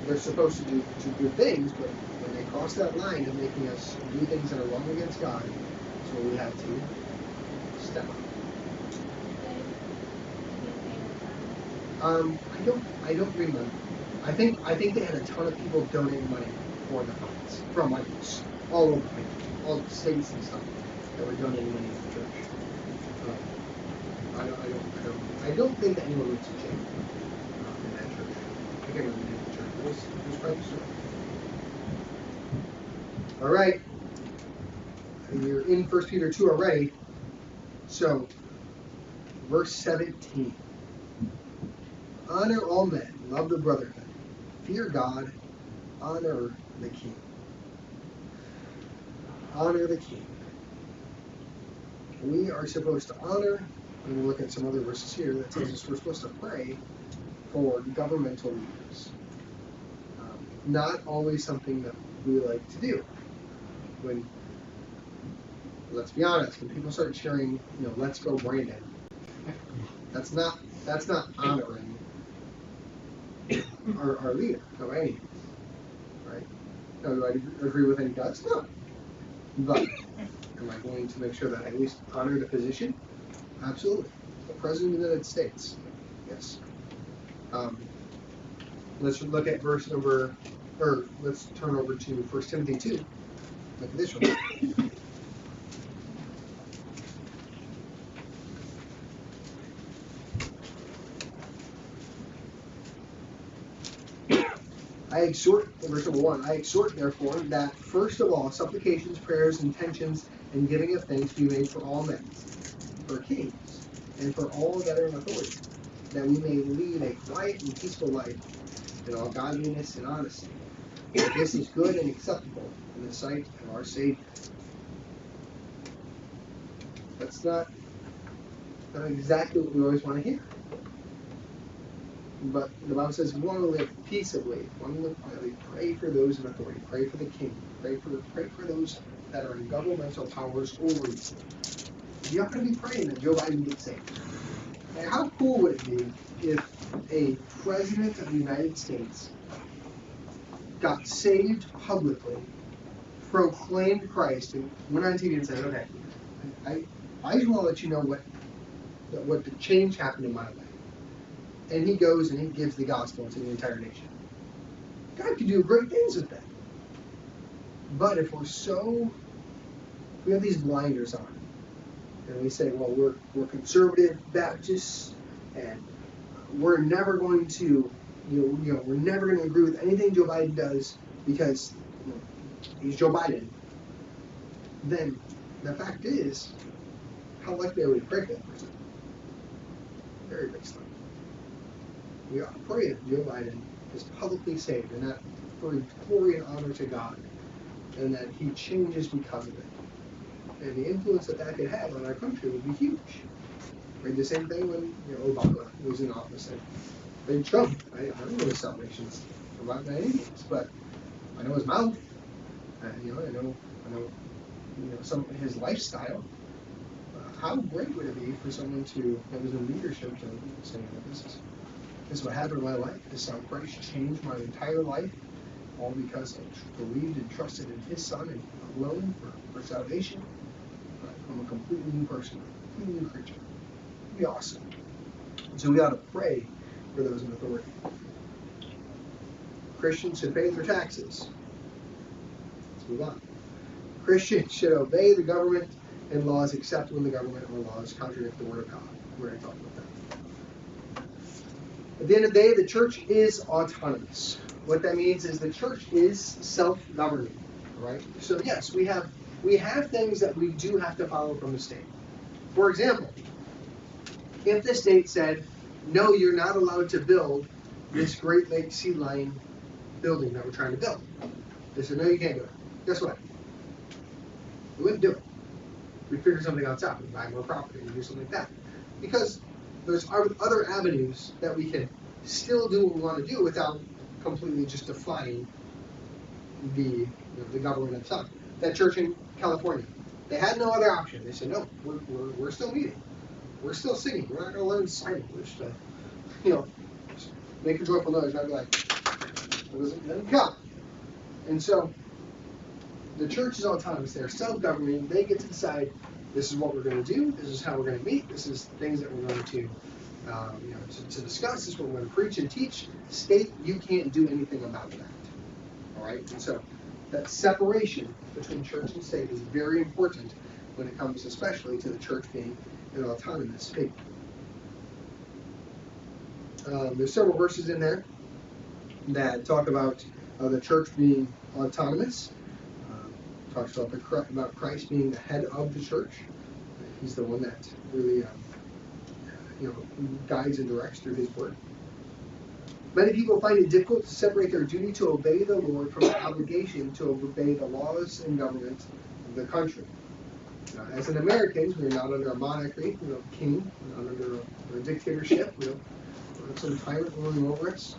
They're supposed to do good things, but when they cross that line of making us do things that are wrong against God, that's where we have to step up. I don't remember. I think they had a ton of people donating money for the funds from like all over the country, all the states and stuff that were donating money to the church. I don't think that anyone went to jail in that church. I can't remember the name of the church. It was quite a story. All right, you're in 1 Peter 2 already. So, verse 17. Honor all men, love the brotherhood, fear God, honor the king. Honor the king. We are supposed to honor, and we'll look at some other verses here that tells us we're supposed to pray for governmental leaders. Not always something that we like to do. When, let's be honest, when people start cheering, let's go Brandon, that's not honoring our leader, no any means, right? Now, do I agree with any does? No. But am I going to make sure that I at least honor the position? Absolutely. The President of the United States, yes. Let's look at let's turn over to 1 Timothy 2. Look at this one. Verse number 1, I exhort, therefore, that first of all, supplications, prayers, intentions, and giving of thanks be made for all men, for kings, and for all that are in authority, that we may lead a quiet and peaceful life in all godliness and honesty. For this is good and acceptable in the sight of our Savior. That's not exactly what we always want to hear. But the Bible says we want to live peaceably, we want to live quietly. Pray for those in authority. Pray for the king. Pray for those that are in governmental powers over you. You're not going to be praying that Joe Biden gets saved. And how cool would it be if a president of the United States got saved publicly, proclaimed Christ, and went on TV and said, okay, I just want to let you know what the change happened in my life. And he goes and he gives the gospel to the entire nation. God could do great things with that. But if we have these blinders on, and we say, well, we're conservative Baptists, and we're never going to, we're never going to agree with anything Joe Biden does because he's Joe Biden. Then the fact is, how likely are we to pray for that person? Very big stuff. We ought to pray that Joe Biden is publicly saved, and that for glory and honor to God, and that he changes because of it. And the influence that could have on our country would be huge. Right? The same thing when Obama was in office, and Trump. I don't know his salvations about by any means, but I know his mouth. I know some of his lifestyle. How great would it be for someone that was in leadership to say, this is what happened in my life. This is how Christ changed my entire life, all because I believed and trusted in His Son and alone for salvation. I'm a completely new person, a completely new creature. It'd be awesome. So we ought to pray for those in authority. Christians should pay their taxes. Let's move on. Christians should obey the government and laws except when the government or laws contradict the Word of God. We're going to talk about that. At the end of the day, the church is autonomous. What that means is the church is self-governing, right? So yes, we have things that we do have to follow from the state. For example, if the state said, no, you're not allowed to build this Great Lakes Sea Lion building that we're trying to build. They said, no, you can't do it. Guess what? We wouldn't do it. we figure something else out. We buy more property. We do something like that. Because there's other avenues that we can still do what we want to do without completely just defying the government itself. That church in California, they had no other option. They said, no, we're still meeting. We're still singing. We're not going to learn sign language to, make a joyful noise. I'd be like, let them come. And so the church is autonomous. They're self-governing. They get to decide, this is what we're going to do. This is how we're going to meet. This is things that we're going to, to discuss. This is what we're going to preach and teach. State, you can't do anything about that. All right? And so that separation between church and state is very important when it comes especially to the church being an autonomous faith. There's several verses in there that talk about the church being autonomous. Talks about Christ being the head of the church. He's the one that really guides and directs through his word. Many people find it difficult to separate their duty to obey the Lord from their obligation to obey the laws and government of the country. As an Americans, we are not under a monarchy, king, we're not under a dictatorship, we don't have some tyrant ruling over us.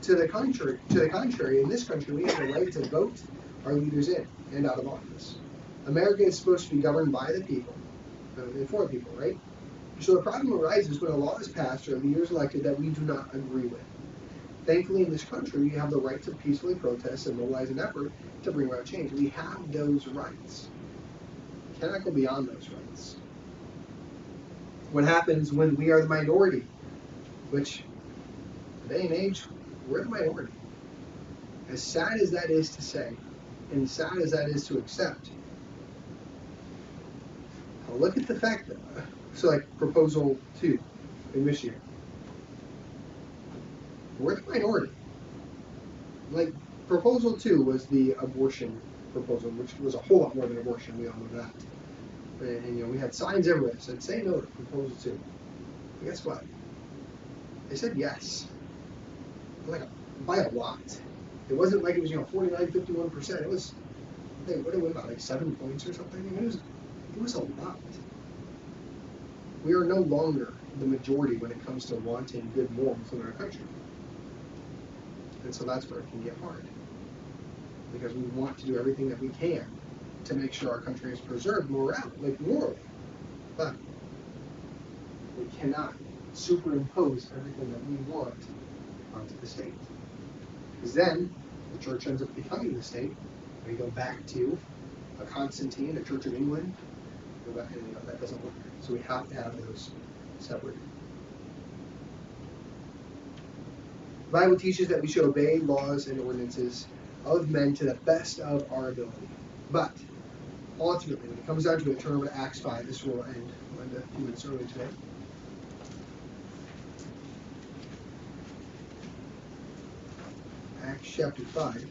To the contrary, in this country, we have the right to vote our leaders in and out of office. America is supposed to be governed by the people, and for the people, right? So the problem arises when a law is passed or a leader is elected that we do not agree with. Thankfully, in this country, we have the right to peacefully protest and mobilize an effort to bring about change. We have those rights. We cannot go beyond those rights. What happens when we are the minority, which, day and age, we're the minority. As sad as that is to say, and sad as that is to accept, look at the fact that, Proposal 2 in Michigan. We're the minority. Proposal 2 was the abortion proposal, which was a whole lot more than abortion, we all know that. And we had signs everywhere that said, say no to Proposal 2. But guess what? They said yes. By a lot. It wasn't like it was 49, 51%. It was, what did it win about, 7 points or something? I mean, it was a lot. We are no longer the majority when it comes to wanting good morals in our country. And so that's where it can get hard. Because we want to do everything that we can to make sure our country is preserved morally. But we cannot superimpose everything that we want onto the state. Because then the church ends up becoming the state. We go back to a Constantine, a Church of England. That doesn't work. So we have to have those separated. The Bible teaches that we should obey laws and ordinances of men to the best of our ability. But ultimately, when it comes down to it, turn over to Acts 5. This will end a few minutes early today. Acts chapter 5.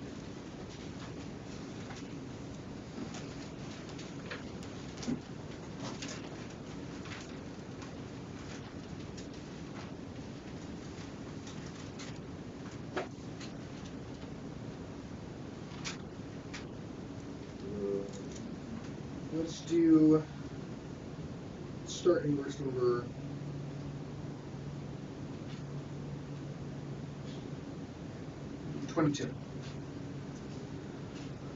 Let's start in verse number 22.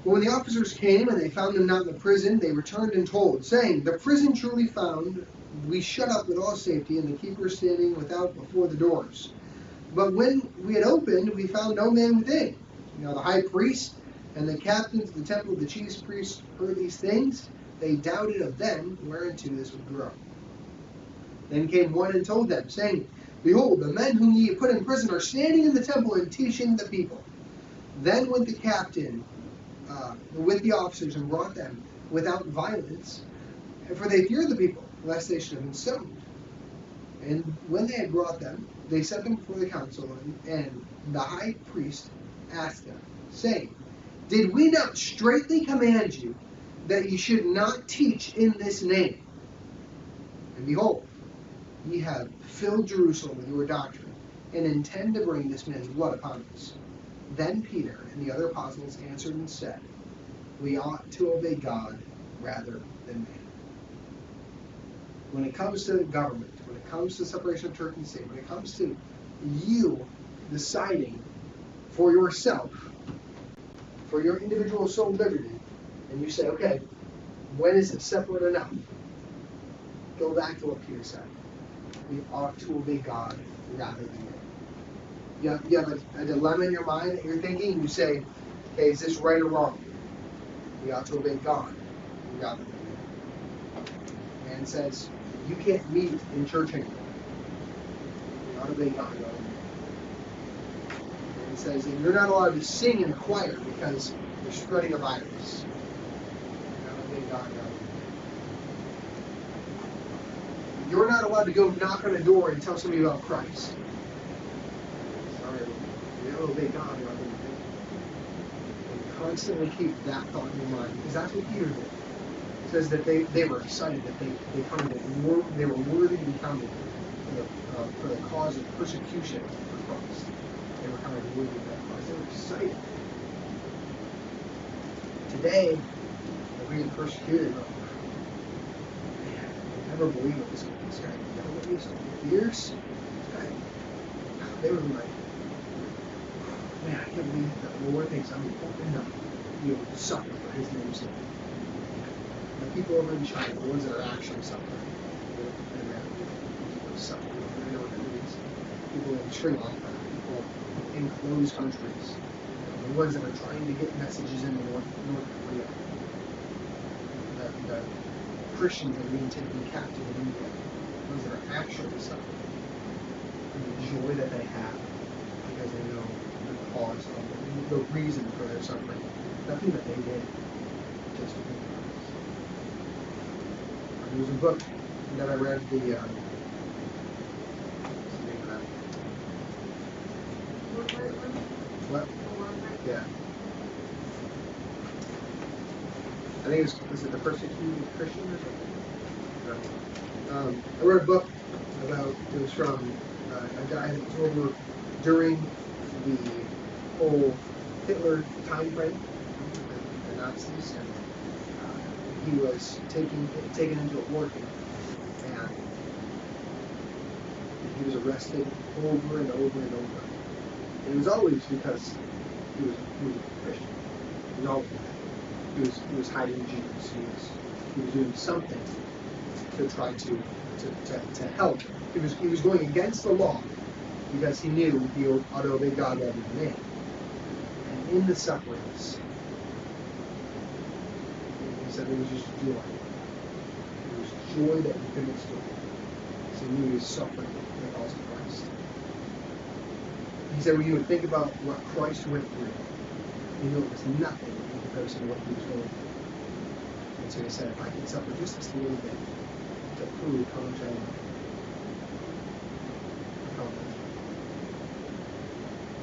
But when the officers came and they found him not in the prison, they returned and told, saying, the prison truly found we shut up with all safety, and the keeper standing without before the doors. But when we had opened, we found no man within. The high priest and the captains of the temple of the chief priests heard these things. They doubted of them whereunto this would grow. Then came one and told them, saying, behold, the men whom ye put in prison are standing in the temple and teaching the people. Then went the captain with the officers and brought them without violence, for they feared the people, lest they should have been stoned. And when they had brought them, they set them before the council, and the high priest asked them, saying, did we not straitly command you that ye should not teach in this name? And behold, ye have filled Jerusalem with your doctrine, and intend to bring this man's blood upon us. Then Peter and the other apostles answered and said, we ought to obey God rather than man. When it comes to government, when it comes to separation of church and state, when it comes to you deciding for yourself, for your individual soul liberty, and you say, okay, when is it separate enough? Go back to what Peter said. We ought to obey God rather than man. You have a dilemma in your mind that you're thinking, and you say, okay, is this right or wrong? We ought to obey God rather than man. Man says, you can't meet in church anymore. We ought to obey God rather than man. Man says that you're not allowed to sing in the choir because you're spreading a virus. We ought to obey God rather than man. You're not allowed to go knock on a door and tell somebody about Christ. Sorry, we ought to obey God rather than man. And constantly keep that thought in your mind, because that's what Peter did. It says that they were excited that they were worthy to be counted for the cause of persecution for Christ. They were counted worthy of that cause. They were excited. Today, we're being persecuted. I never believe what this guy did. He's so fierce. This guy, they were like, man, I can't believe that the Lord thinks I'm important enough to be able to suffer for His name's sake. The people over in China, the ones that are actually suffering, in America, people suffering, I know what that means. People in Sri Lanka, people in closed countries, the ones that are trying to get messages into North Korea, the Christians that are being taken captive in India, those that are actually suffering, and the joy that they have because they know the cause of it, the reason for their suffering, nothing that they did, just to be honest. There was a book that I read, what's the name of that? What? Yeah. I think was it The Persecuted Christian or something? No. I read a book about, it was from a guy that was over during the whole Hitler time frame, the Nazis, and he was taken into a war camp, and he was arrested over and over and over. And it was always because he was a Christian. It was always that. He was hiding Jesus. He was doing something to try to help. He was going against the law because he knew he ought to obey God rather than man. And in the sufferings, he said it was just joy. It was joy that he couldn't explain. So he knew he was suffering for the cause of Christ. He said when you would think about what Christ went through, you knew it was nothing in comparison to what he was going through. And so he said, if I can suffer just this little bit to prove how much I love him.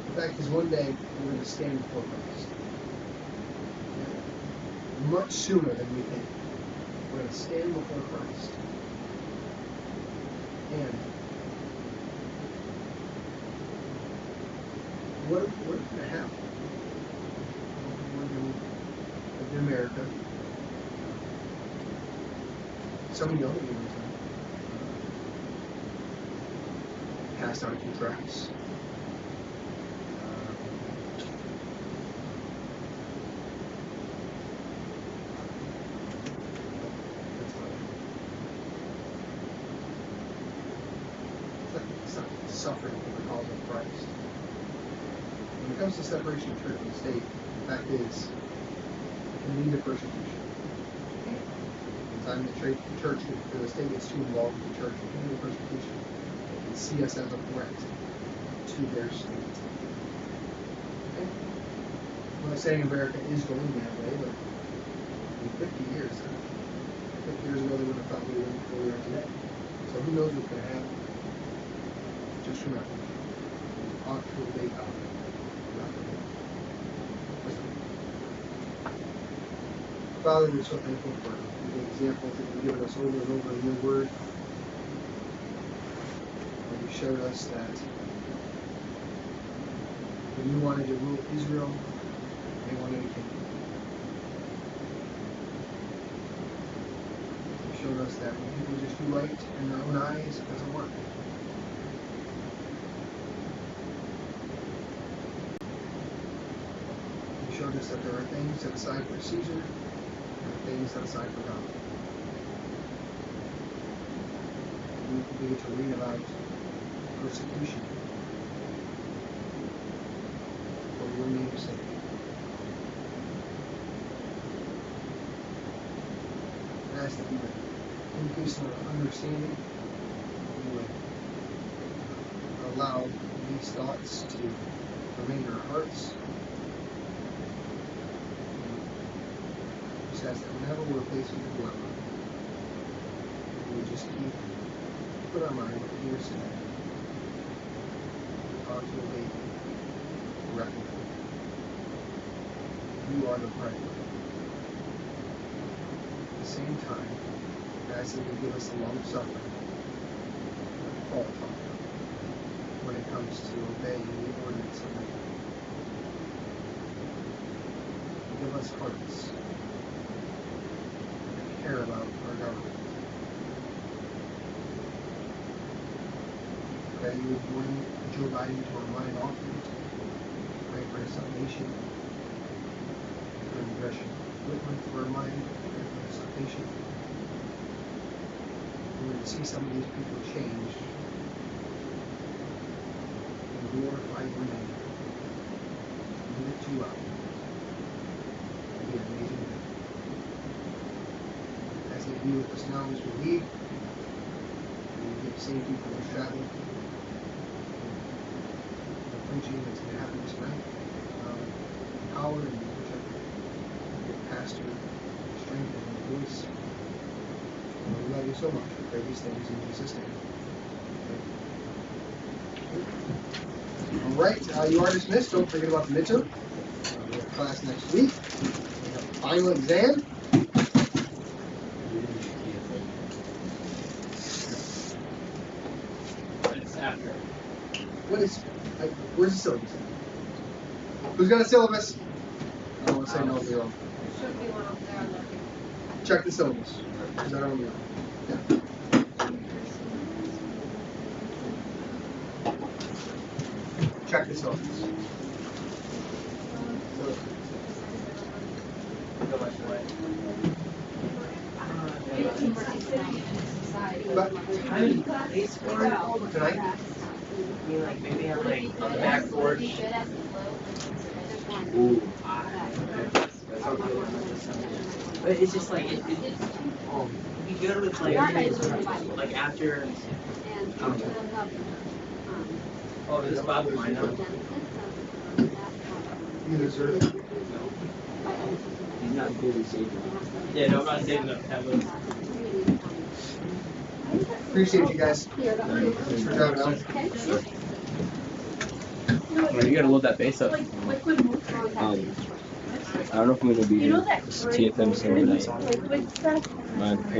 The fact is, one day we're going to stand before Christ. Much sooner than we think. We're going to stand before Christ. And what are we going to have? We're going to live in America. Some young people passed on contracts. Suffering for the cause of Christ. When it comes to separation of church and state, the fact is, it can lead to persecution. Anytime the church or the state gets too involved with the church, it can lead to persecution. They can see us as a threat to their state. Okay? I'm not saying America is going that way, but in 50 years, 50 years ago, they would have thought we were where we are today. So who knows what's going to happen? Just remember, we ought to obey God. Father, we're so thankful for the examples that you've given us over and over in your word. And you showed us that when you wanted to rule Israel, they wanted a kingdom. showed us that when people just do right in their own eyes, it doesn't work. He showed us that there are things set aside for Caesar, and things set aside for God. We get to read about persecution for your name's sake. I ask that you would increase our understanding, you would allow these thoughts to remain in our hearts. Just ask that whenever we're faced with a dilemma, we would just put our mind what you are saying. Talk to a baby, recognize you are the priority. At the same time, I ask that you give us the long suffering, the fault when it comes to obeying the ordinance of God. Give us hearts that care about our government. That you would bring Joe Biden to our mind often, pray for his salvation, bring Gresham Whitman to our mind, pray for his salvation. We would see some of these people changed and glorify your name, and lift you up. It'd be an amazing thing. As they be with us now as we leave, and we give safety for those traveling. Preaching that's going to happen tonight, power and protect your pastor, strength and voice. We love you so much. We pray these things in Jesus' name. All right, you are dismissed. Don't forget about the midterm. We have class next week. We have a final exam. It's after. What is? Where's the syllabus? Who's got a syllabus? I don't want to say no zero. Should be one up there on the. Check the syllabus. Is that on the? Yeah. Check the syllabus. Go much away. But tonight? I mean, like, maybe I'm like on the back porch. Ooh. But it's just like, it'd be good with like after, oh, this is Bob mine now. You deserve it. He's not fully saved. Yeah, no, I'm not saving up tablet. Appreciate you guys. Thanks for driving out. You gotta load that base up. I don't know if I'm gonna be You know that TFM Sunday night. liquid stuff? My